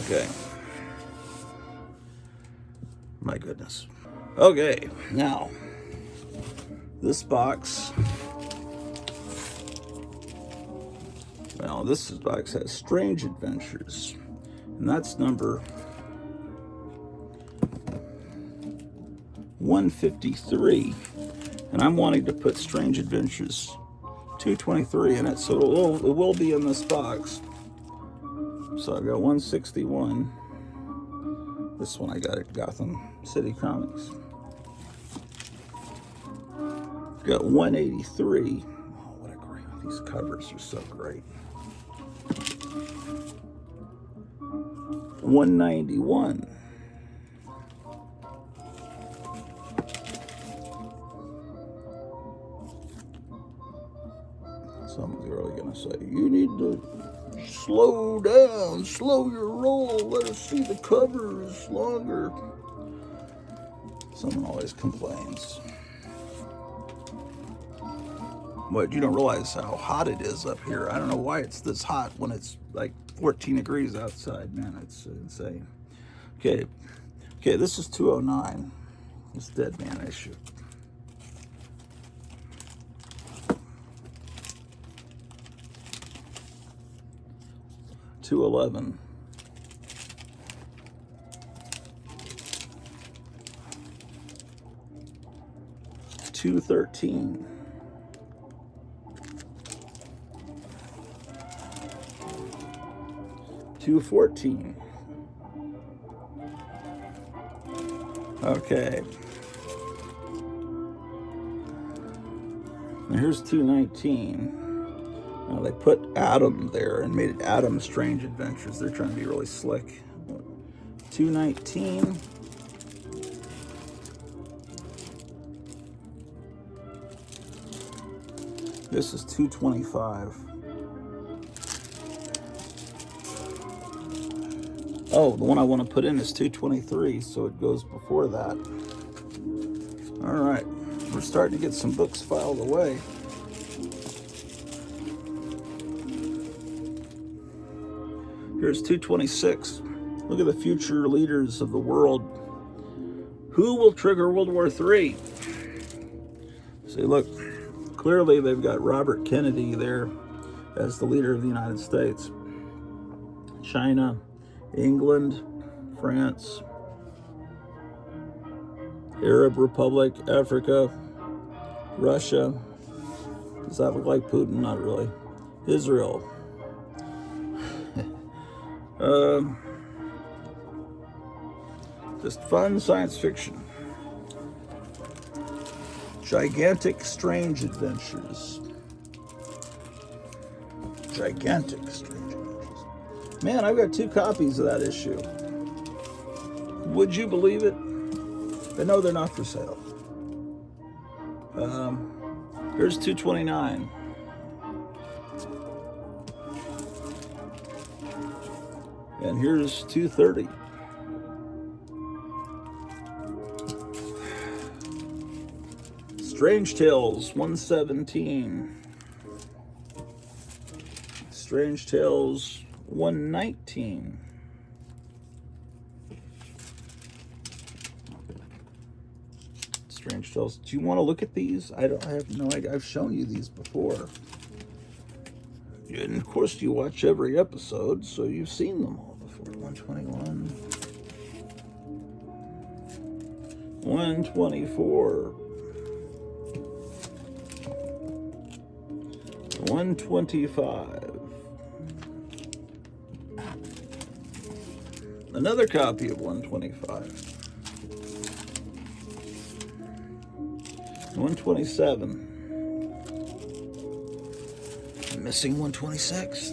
Okay. My goodness. Okay, now, this box, well, this box has Strange Adventures, and that's number 153, and I'm wanting to put Strange Adventures 223 in it, so it will be in this box. So I've got 161, This one I got at Gotham City Comics. Got 183. Oh, what a great, these covers are so great. 191. Someone's really gonna say, you need to slow down, slow your roll, let us see the covers longer. Someone always complains. But you don't realize how hot it is up here. I don't know why it's this hot when it's like 14 degrees outside, man. It's insane. Okay, this is 209. This Dead Man issue. $211. $213. $214. Okay. Now here's $219. Now they put Adam there and made it Adam's Strange Adventures. They're trying to be really slick. $219. This is $225. Oh, the one I want to put in is $223, so it goes before that. All right, we're starting to get some books filed away. Here's $226. Look at the future leaders of the world. Who will trigger World War III? See, look, clearly they've got Robert Kennedy there as the leader of the United States. China, England, France, Arab Republic, Africa, Russia. Does that look like Putin? Not really. Israel. Just fun science fiction. Gigantic Strange Adventures. Gigantic Strange Adventures. Man, I've got 2 copies of that issue. Would you believe it? But no, they're not for sale. Here's $229. And here's $230. Strange Tales, $117. Strange Tales, $119. Strange Tales. Do you want to look at these? I have no idea. I've shown you these before. And of course, you watch every episode, so you've seen them all before. 121. 124. 125. Another copy of 125. 127. Missing 126.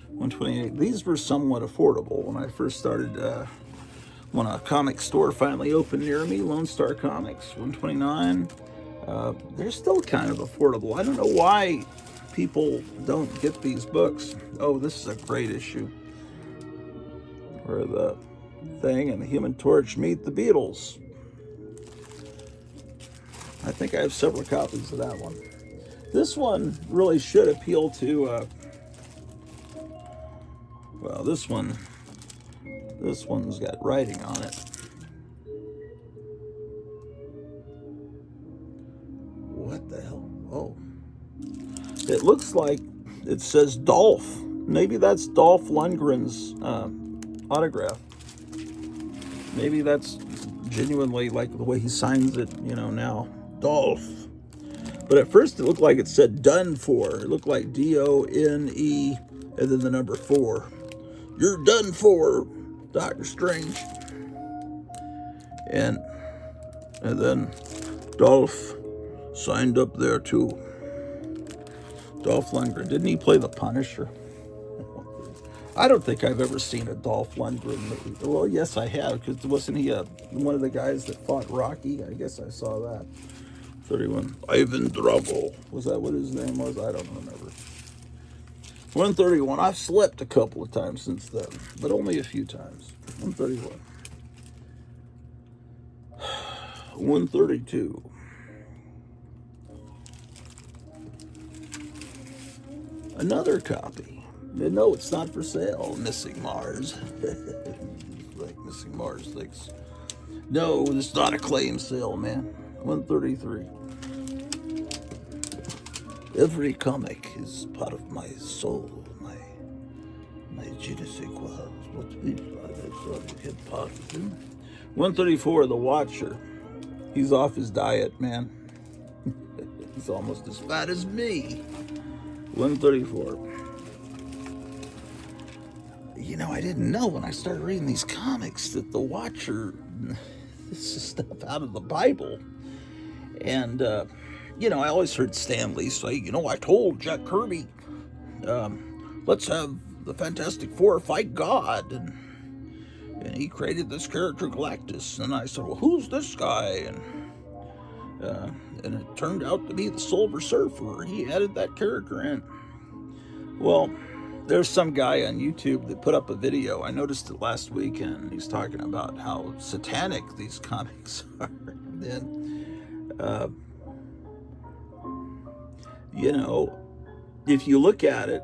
128. These were somewhat affordable when I first started. When a comic store finally opened near me, Lone Star Comics. 129. They're still kind of affordable. I don't know why people don't get these books. Oh, this is a great issue where the Thing and the Human Torch meet the Beatles. I think I have several copies of that one. This one really should appeal to, well, this one's got writing on it. What the hell? Oh. It looks like it says Dolph. Maybe that's Dolph Lundgren's autograph. Maybe that's genuinely like the way he signs it, now. Dolph. But at first it looked like it said done for. It looked like D-O-N-E and then the number 4. you're done for, Doctor Strange. And then Dolph signed up there too. Dolph Lundgren. Didn't he play the Punisher? I don't think I've ever seen a Dolph Lundgren movie. Well, yes, I have, because wasn't he one of the guys that fought Rocky? I guess I saw that. 31. Ivan Drago. Was that what his name was? I don't remember. 131. I've slept a couple of times since then, but only a few times. 131. 132. Another copy. No, it's not for sale. Missing Mars. Like Missing Mars thinks. No, it's not a claim sale, man. 133. Every comic is part of my soul, my je ne sais quoi. What we get part of him. 134. The Watcher. He's off his diet, man. He's almost as fat as me. 134. You know, I didn't know when I started reading these comics that the Watcher, this is stuff out of the Bible. And, you know, I always heard Stan Lee say, you know, I told Jack Kirby, let's have the Fantastic Four fight God. And he created this character Galactus. And I said, well, who's this guy? And it turned out to be the Silver Surfer. He added that character in. Well, there's some guy on YouTube that put up a video. I noticed it last weekend. He's talking about how satanic these comics are. And then, you know, if you look at it,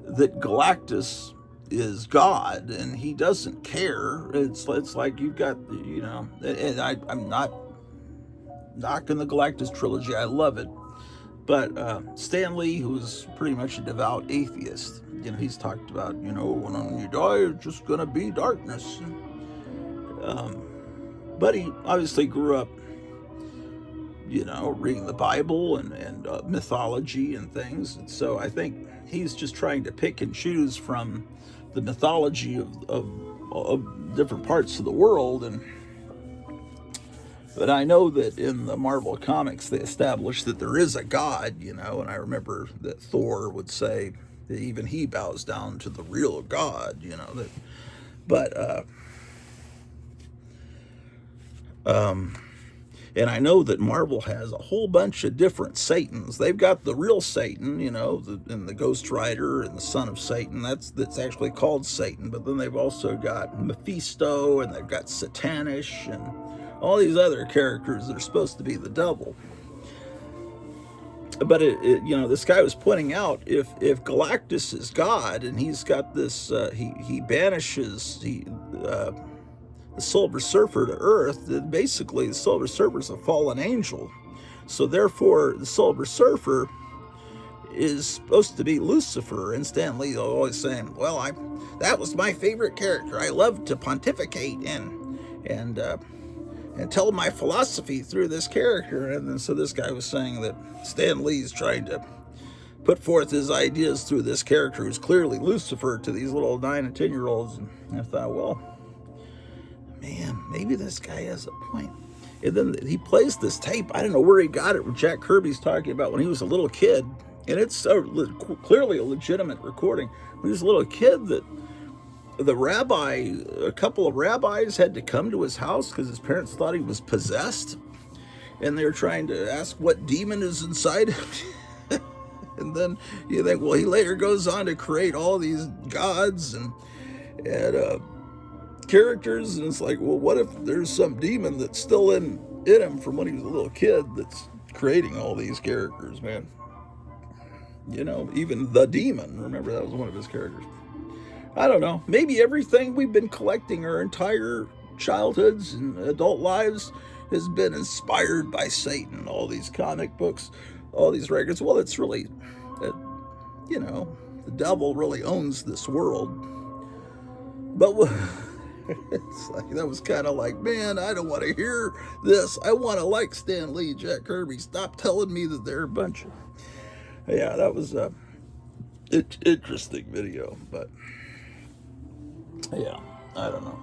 that Galactus is God and he doesn't care. It's like you've got, you know, and I'm not knocking the Galactus trilogy. I love it. But Stan Lee, who's pretty much a devout atheist, you know, he's talked about, you know, when you die, it's just going to be darkness. But he obviously grew up, you know, reading the Bible and mythology and things. And so I think he's just trying to pick and choose from the mythology of different parts of the world. But I know that in the Marvel comics, they established that there is a God, you know, and I remember that Thor would say that even he bows down to the real God, you know. And I know that Marvel has a whole bunch of different Satans. They've got the real Satan, you know, and the Ghost Rider and the Son of Satan. That's actually called Satan. But then they've also got Mephisto, and they've got Satanish, and all these other characters that are supposed to be the devil. But you know, this guy was pointing out if Galactus is God and he's got this, he banishes the Silver Surfer to Earth, then basically the Silver Surfer's a fallen angel. So therefore, the Silver Surfer is supposed to be Lucifer. And Stan Lee always saying, well, that was my favorite character. I love to pontificate and tell my philosophy through this character. And then so this guy was saying that Stan Lee's trying to put forth his ideas through this character who's clearly Lucifer to these little 9 and 10-year-olds. And I thought, well, man, maybe this guy has a point. And then he plays this tape. I don't know where he got it. Jack Kirby's talking about when he was a little kid. And it's clearly a legitimate recording. When he was a little kid, that a couple of rabbis had to come to his house because his parents thought he was possessed. And they were trying to ask what demon is inside him. And then you think, well, he later goes on to create all these gods and characters. And it's like, well, what if there's some demon that's still in him from when he was a little kid that's creating all these characters, man? You know, even the demon. Remember, that was one of his characters. I don't know. Maybe everything we've been collecting our entire childhoods and adult lives has been inspired by Satan. All these comic books, all these records. Well, it's really, you know, the devil really owns this world. But it's like, that was kind of like, man, I don't want to hear this. I want to like Stan Lee, Jack Kirby. Stop telling me that they're a bunch of... Yeah, that was a interesting video, but Yeah, I don't know.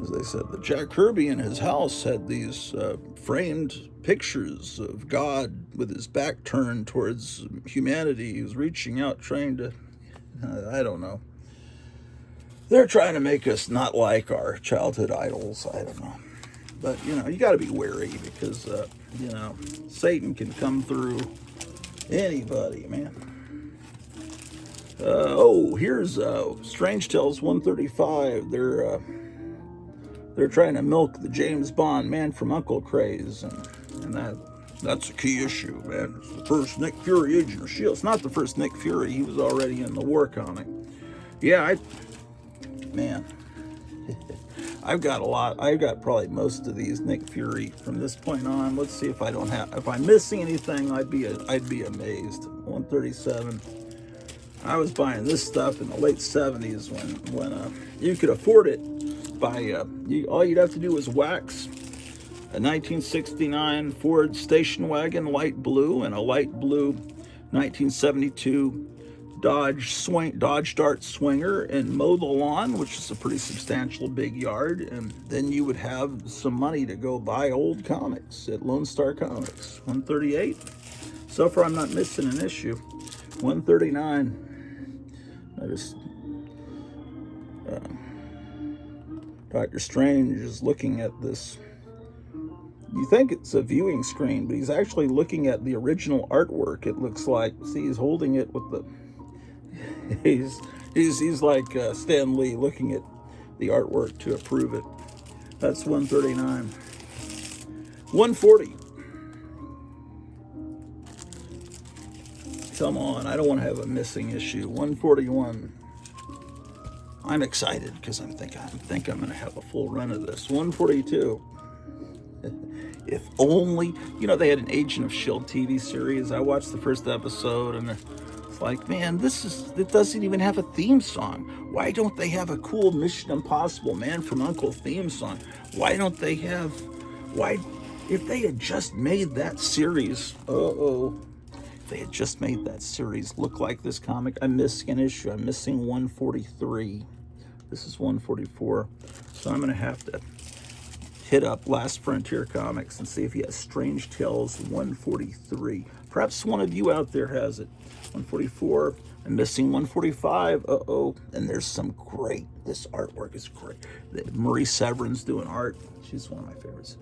As they said, the Jack Kirby in his house had these framed pictures of God with his back turned towards humanity. He was reaching out, trying to, I don't know. They're trying to make us not like our childhood idols. I don't know. But, you got to be wary because, Satan can come through anybody, man. Here's Strange Tales 135. They're trying to milk the James Bond Man from U.N.C.L.E. craze, and that's a key issue, man. It's the first Nick Fury Agent of S.H.I.E.L.D. It's not the first Nick Fury. He was already in the war comic. Yeah, man, I've got a lot. I've got probably most of these Nick Fury from this point on. Let's see if I'm missing anything. I'd be amazed. 137. I was buying this stuff in the late 70s when you could afford it. All you'd have to do was wax a 1969 Ford station wagon, light blue, and a light blue 1972 Dodge Dart Swinger, and mow the lawn, which is a pretty substantial big yard, and then you would have some money to go buy old comics at Lone Star Comics. 138. So far, I'm not missing an issue. 139. Dr. Strange is looking at this. You think it's a viewing screen, but he's actually looking at the original artwork. It looks like. See, he's holding it with the. He's like Stan Lee looking at the artwork to approve it. That's 139. 140. Come on, I don't want to have a missing issue. 141. I'm excited because I think I'm going to have a full run of this. 142. If only, they had an Agent of S.H.I.E.L.D. TV series. I watched the first episode and it's like, man, it doesn't even have a theme song. Why don't they have a cool Mission Impossible Man from U.N.C.L.E. theme song? If they had just made that series, if they had just made that series look like this comic. I'm missing an issue. I'm missing 143. This is 144. So I'm going to have to hit up Last Frontier Comics and see if he has Strange Tales 143. Perhaps one of you out there has it. 144. I'm missing 145. And there's some great. This artwork is great. Marie Severin's doing art. She's one of my favorites.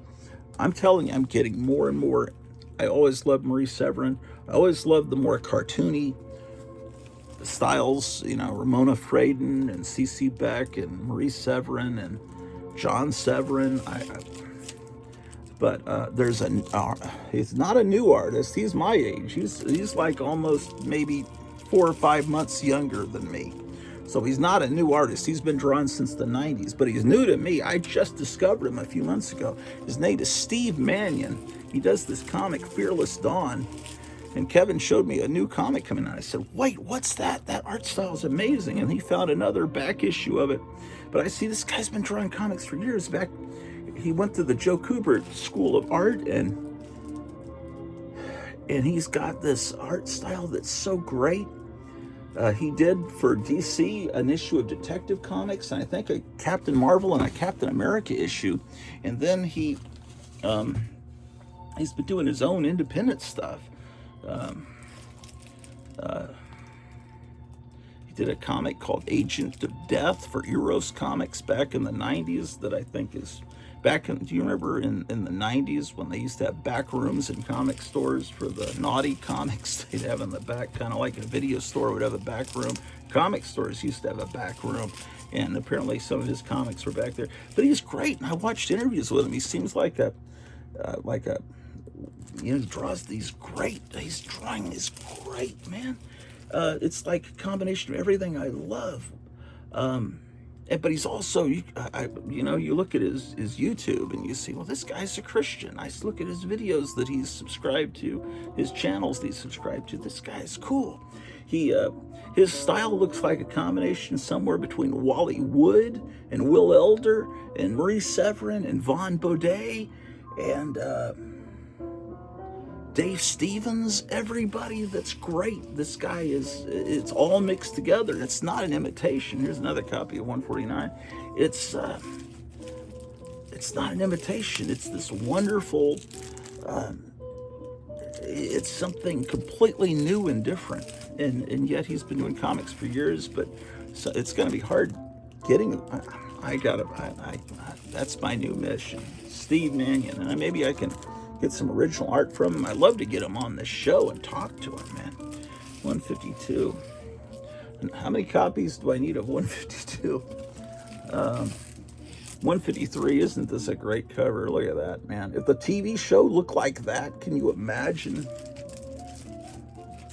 I'm telling you, I'm getting more and more. I always loved Marie Severin. I always loved the more cartoony styles, Ramona Fradon and C.C. Beck and Marie Severin and John Severin. But he's not a new artist. He's my age. He's like almost maybe 4 or 5 months younger than me. So he's not a new artist. He's been drawing since the 90s, but he's new to me. I just discovered him a few months ago. His name is Steve Mannion. He does this comic, Fearless Dawn. And Kevin showed me a new comic coming out. I said, wait, what's that? That art style is amazing. And he found another back issue of it. But I see this guy's been drawing comics for years. Back, he went to the Joe Kubert School of Art, and he's got this art style that's so great. He did for DC an issue of Detective Comics, and I think a Captain Marvel and a Captain America issue. And then he's been doing his own independent stuff. He did a comic called Agent of Death for Eros Comics back in the 90s that I think is do you remember in the 90s when they used to have back rooms in comic stores for the naughty comics? They'd have in the back, kind of like a video store would have a back room. Comic stores used to have a back room, and apparently some of his comics were back there. But he's great, and I watched interviews with him. He seems like he draws these great. His drawing is great, man. It's like a combination of everything I love. But he's also, you look at his YouTube and you see, well, this guy's a Christian. I look at his videos that he's subscribed to, his channels that he's subscribed to. This guy's cool. His style looks like a combination somewhere between Wally Wood and Will Elder and Marie Severin and Vaughn Baudet and Dave Stevens, everybody that's great. This guy it's all mixed together. It's not an imitation. Here's another copy of 149. It's not an imitation. It's this wonderful, it's something completely new and different. And yet he's been doing comics for years, but so it's going to be hard getting, that's my new mission. Steve Mannion, and maybe I can get some original art from him. I'd love to get him on the show and talk to him, man. 152. And how many copies do I need of 152? 153, isn't this a great cover? Look at that, man. If the TV show looked like that, can you imagine?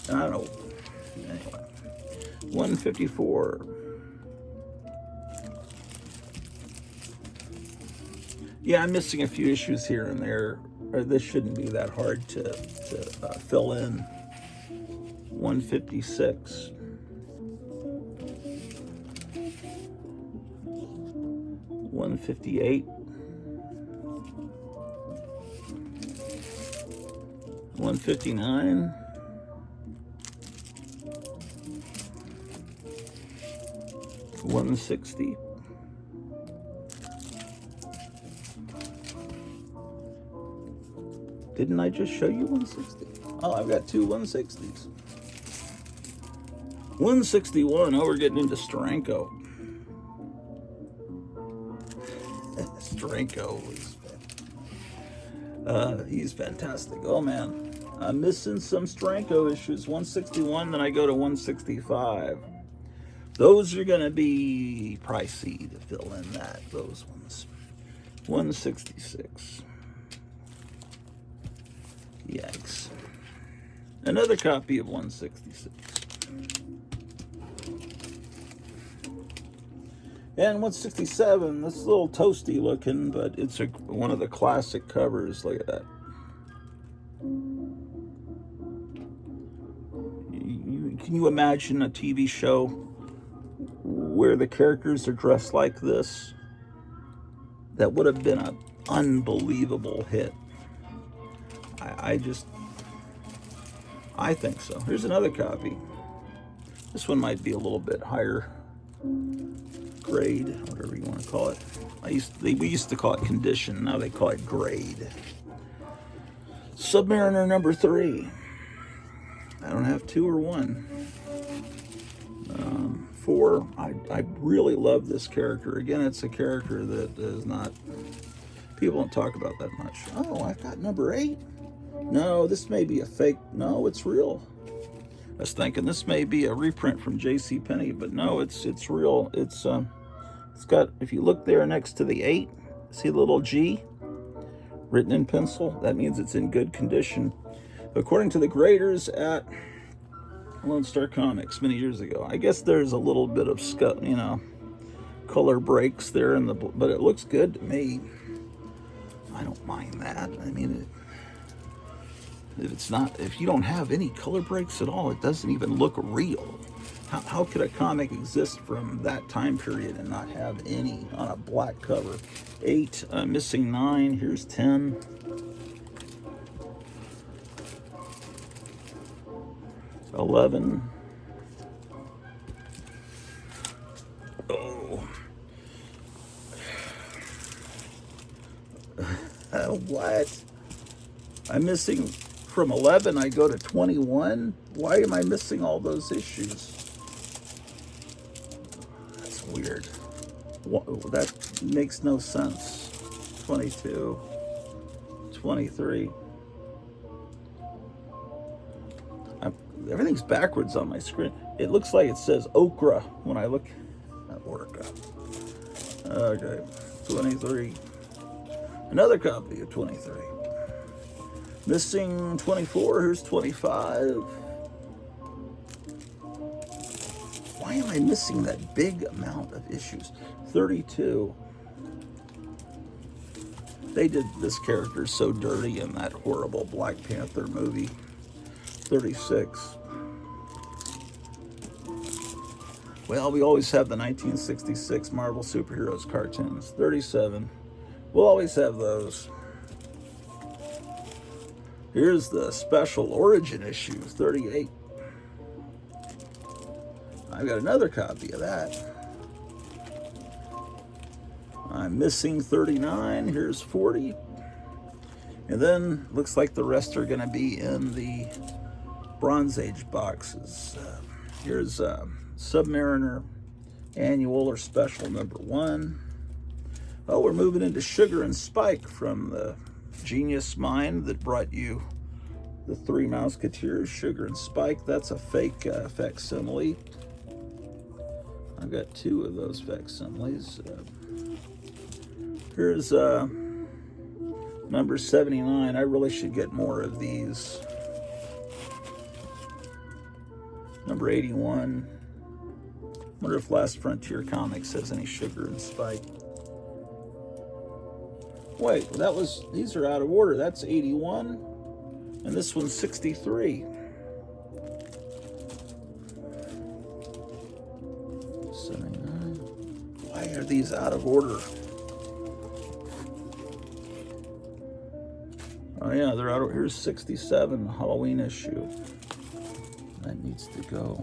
I don't know. Anyway, 154. Yeah, I'm missing a few issues here and there. Or this shouldn't be that hard to fill in. 156. 158. 159. 160. Didn't I just show you 160? Oh, I've got two 160s. 161. Oh, we're getting into Steranko. Steranko he's fantastic. Oh man, I'm missing some Steranko issues. 161. Then I go to 165. Those are gonna be pricey to fill in those ones. 166. Yikes. Another copy of 166. And 167, this is a little toasty looking, but it's one of the classic covers. Look at that. Can you imagine a TV show where the characters are dressed like this? That would have been an unbelievable hit. I think so. Here's another copy. This one might be a little bit higher grade, whatever you want to call it. We used to call it condition. Now they call it grade. Submariner number 3. I don't have 2 or 1. 4. I really love this character. Again, it's a character that is not. People don't talk about that much. Oh, I've got number 8. No, this may be a fake. No, it's real. I was thinking this may be a reprint from JCPenney, but no, it's real. It's got, if you look there next to the 8, see the little G written in pencil? That means it's in good condition. According to the graders at Lone Star Comics many years ago. I guess there's a little bit of color breaks there but it looks good to me. I don't mind that. I mean, if you don't have any color breaks at all, it doesn't even look real. How could a comic exist from that time period and not have any on a black cover? 8, missing 9, here's 10. 11. Oh. What? I'm missing from 11, I go to 21? Why am I missing all those issues? That's weird. That makes no sense. 22, 23. Everything's backwards on my screen. It looks like it says okra when I look at Orca. Okay, 23. Another copy of 23. Missing 24, here's 25. Why am I missing that big amount of issues? 32. They did this character so dirty in that horrible Black Panther movie. 36. Well, we always have the 1966 Marvel Superheroes cartoons. 37. We'll always have those. Here's the special origin issue, 38. I've got another copy of that. I'm missing 39. Here's 40. And then looks like the rest are going to be in the Bronze Age boxes. Here's Submariner Annual or Special number 1. Oh, we're moving into Sugar and Spike from the genius mind that brought you the Three Musketeers, Sugar and Spike. That's a fake facsimile. I've got 2 of those facsimiles. Here's number 79. I really should get more of these. Number 81. Wonder if Last Frontier Comics has any Sugar and Spike. Wait, these are out of order. That's 81, and this one's 63. 79. Why are these out of order? Oh yeah, they're out of, here's 67, Halloween issue. That needs to go.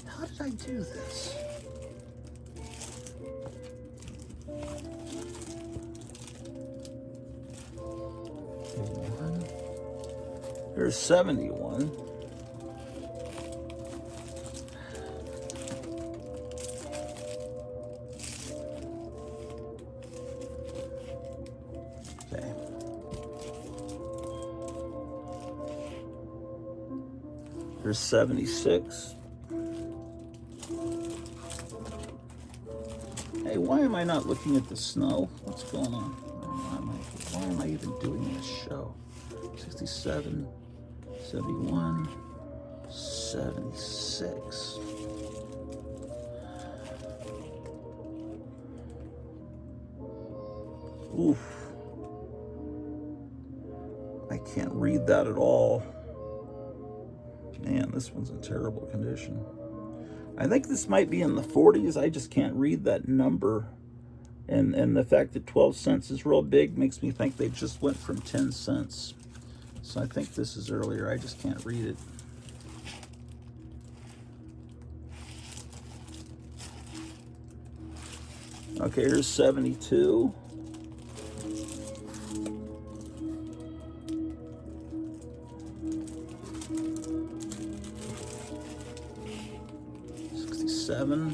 How did I do this? There's 71. Okay. There's 76. Hey, why am I not looking at the snow? What's going on? Why am I even doing this show? 67, 71, 76. Oof. I can't read that at all. Man, this one's in terrible condition. I think this might be in the 40s. I just can't read that number. And the fact that 12 cents is real big makes me think they just went from 10 cents. So I think this is earlier. I just can't read it. Okay, here's 72. $67.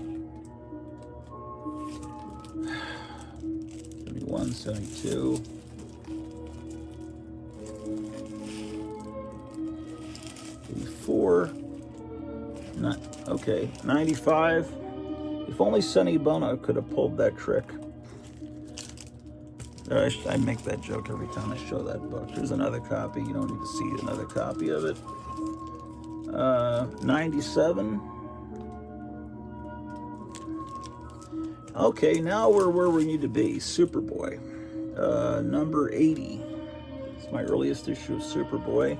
71, 72. 84. Not okay. 95. If only Sonny Bono could have pulled that trick. I make that joke every time I show that book. There's another copy. You don't need to see another copy of it. 97. Okay, now we're where we need to be. Superboy. Number 80. It's my earliest issue of Superboy.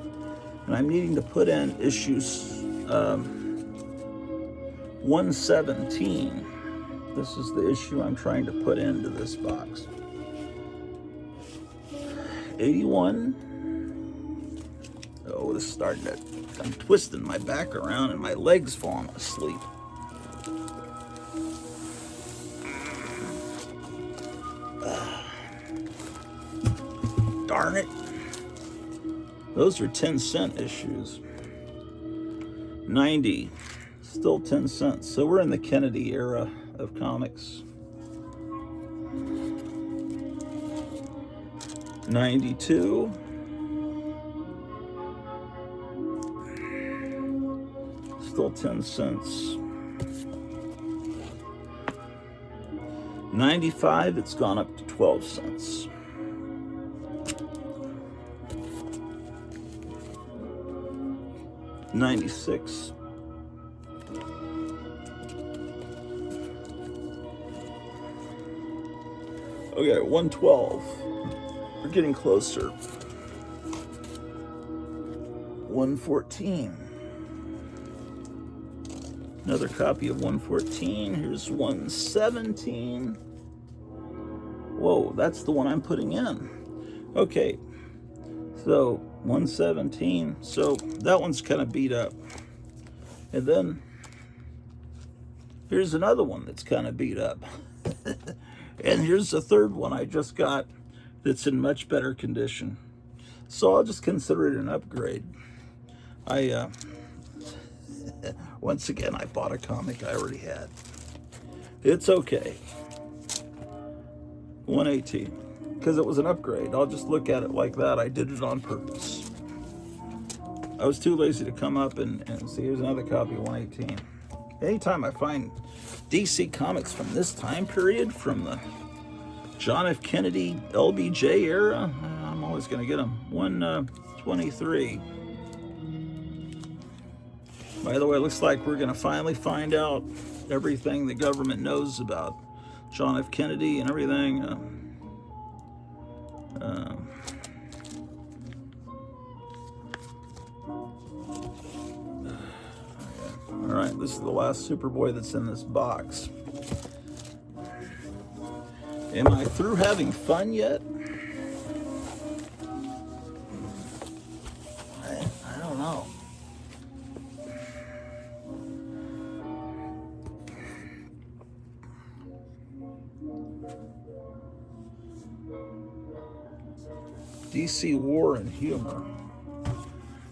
And I'm needing to put in issues 117. This is the issue I'm trying to put into this box. 81. Oh, this is starting to... I'm twisting my back around and my legs falling asleep. Darn it. Those are 10-cent issues. 90. Still 10 cents. So we're in the Kennedy era of comics. 92. Still 10 cents. 95, it's gone up to 12 cents. 96. Okay, 112. We're getting closer. 114. Another copy of 114. Here's 117. Whoa, that's the one I'm putting in. Okay, So 117. So that one's kind of beat up. And then here's another one that's kind of beat up. And here's the third one I just got that's in much better condition. So I'll just consider it an upgrade. Once again, I bought a comic I already had. It's okay. 118. Because it was an upgrade. I'll just look at it like that. I did it on purpose. I was too lazy to come up and see. Here's another copy of 118. Anytime I find DC comics from this time period, from the John F. Kennedy LBJ era, I'm always going to get them. 123. By the way, it looks like we're going to finally find out everything the government knows about John F. Kennedy and everything. All right, this is the last Superboy that's in this box. Am I through having fun yet? I don't know. DC War and Humor.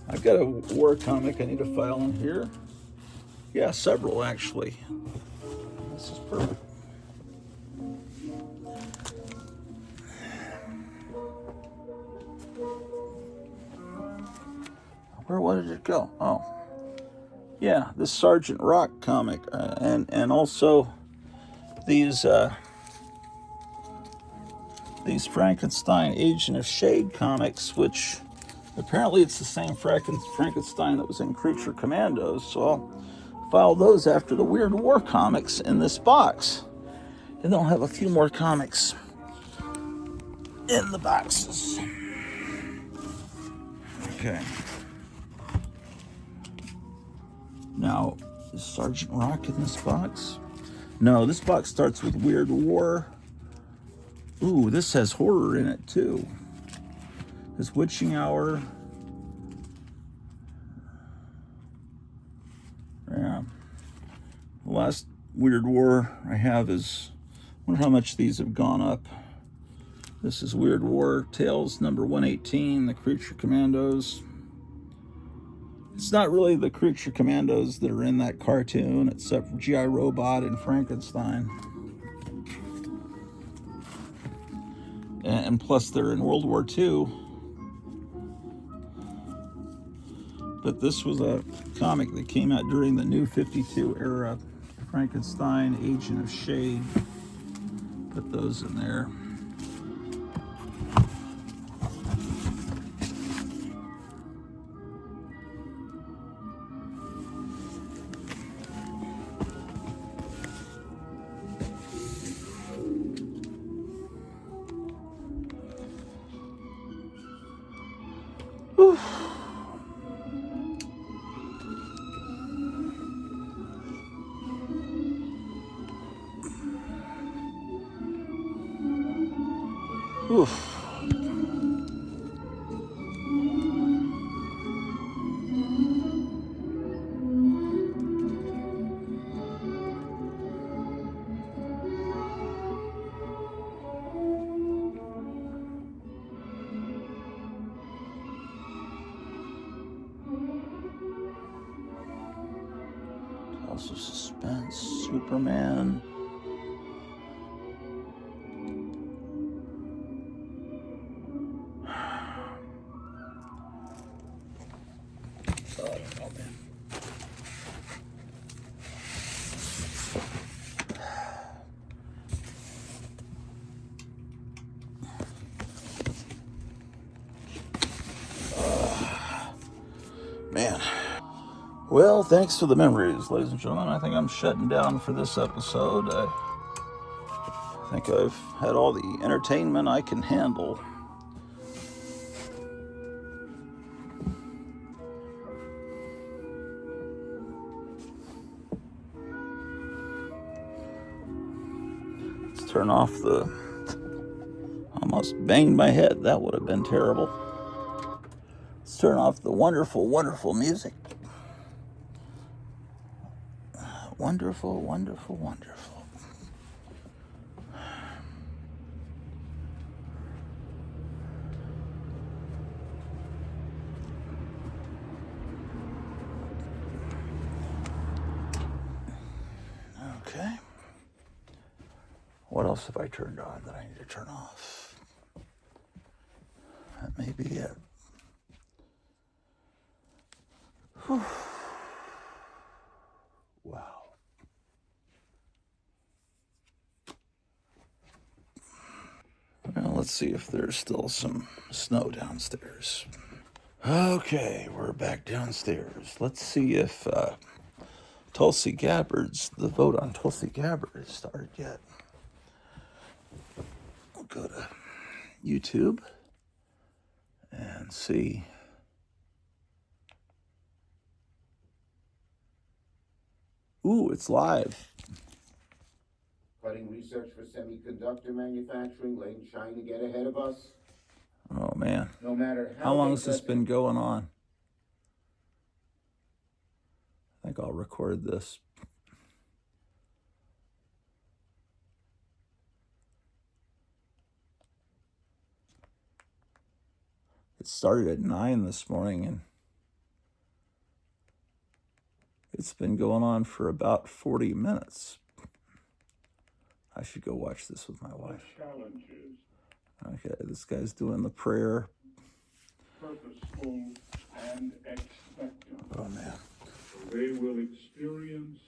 I've got a war comic I need to file in here. Yeah, several actually. This is perfect. What did it go? Oh, yeah, this Sergeant Rock comic, and also these Frankenstein Agent of Shade comics, which apparently it's the same Frankenstein that was in Creature Commandos. So I'll file those after the Weird War comics in this box, and then I'll have a few more comics in the boxes. Okay. Now, is Sergeant Rock in this box? No, this box starts with Weird War. Ooh, this has horror in it too. This Witching Hour. Yeah. The last Weird War I have is, I wonder how much these have gone up. This is Weird War Tales number 118, the Creature Commandos. It's not really the Creature Commandos that are in that cartoon, except for G.I. Robot and Frankenstein. And plus they're in World War II. But this was a comic that came out during the New 52 era. Frankenstein, Agent of Shade. Put those in there. Whew. Oof. Also suspense, Superman. Man. Well, thanks for the memories, ladies and gentlemen. I think I'm shutting down for this episode. I think I've had all the entertainment I can handle. Let's turn off the... Almost banged my head. That would have been terrible. Let's turn off the wonderful, wonderful music. Wonderful, wonderful, wonderful. Okay. What else have I turned on that I need to turn off? That may be it. Whew. Wow. Well, let's see if there's still some snow downstairs. Okay, we're back downstairs. Let's see if Tulsi Gabbard's, the vote on Tulsi Gabbard has started yet. We'll go to YouTube and see. Ooh, it's live. Cutting research for semiconductor manufacturing, laying China to get ahead of us. Oh, man. No matter how long has this been going on? I think I'll record this. It started at 9 this morning, and it's been going on for about 40 minutes. I should go watch this with my wife. Okay, this guy's doing the prayer. Purposeful and expectant. Oh, man. They will experience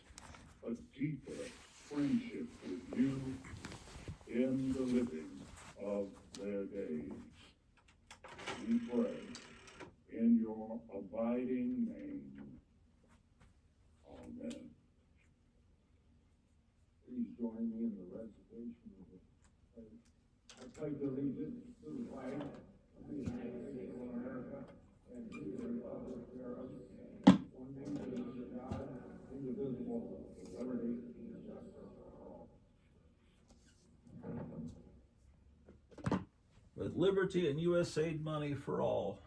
a deeper friendship with you in the living of their days. We pray in your abiding name. Amen. Please join me in the recitation of the faith. I pledge allegiance to the flag of the United States of America and to the republic thereof, one nation under God, indivisible, with liberty and justice for all. With liberty and USAID money for all.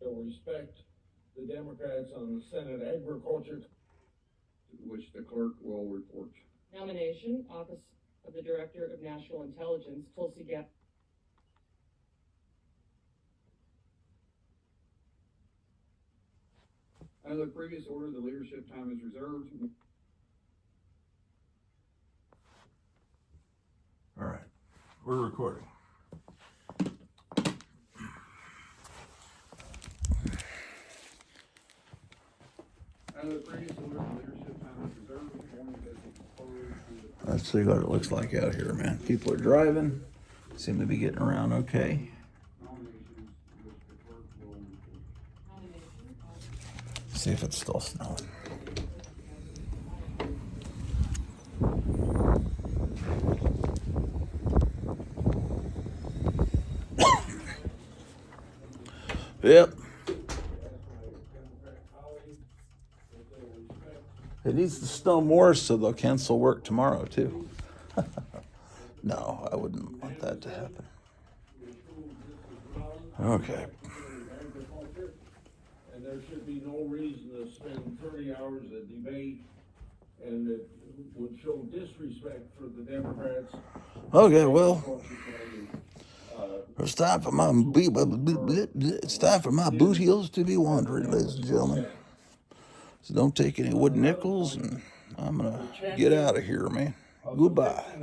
Will respect the Democrats on the Senate Agriculture, which the clerk will report. Nomination, Office of the Director of National Intelligence, Tulsi Gabbard. Under the previous order, the leadership time is reserved. All right, we're recording. Under the previous order, the leadership time is reserved. Let's see what it looks like out here, man. People are driving, seem to be getting around okay. See if it's still snowing. Yep. It needs to snow more, so they'll cancel work tomorrow, too. No, I wouldn't want that to happen. Okay. And there should be no reason to spend 30 hours of debate, and it would show disrespect for the Democrats. Okay, well, it's time for my boot heels to be wandering, ladies and gentlemen. So don't take any wooden nickels, and I'm gonna get out of here, man. Goodbye.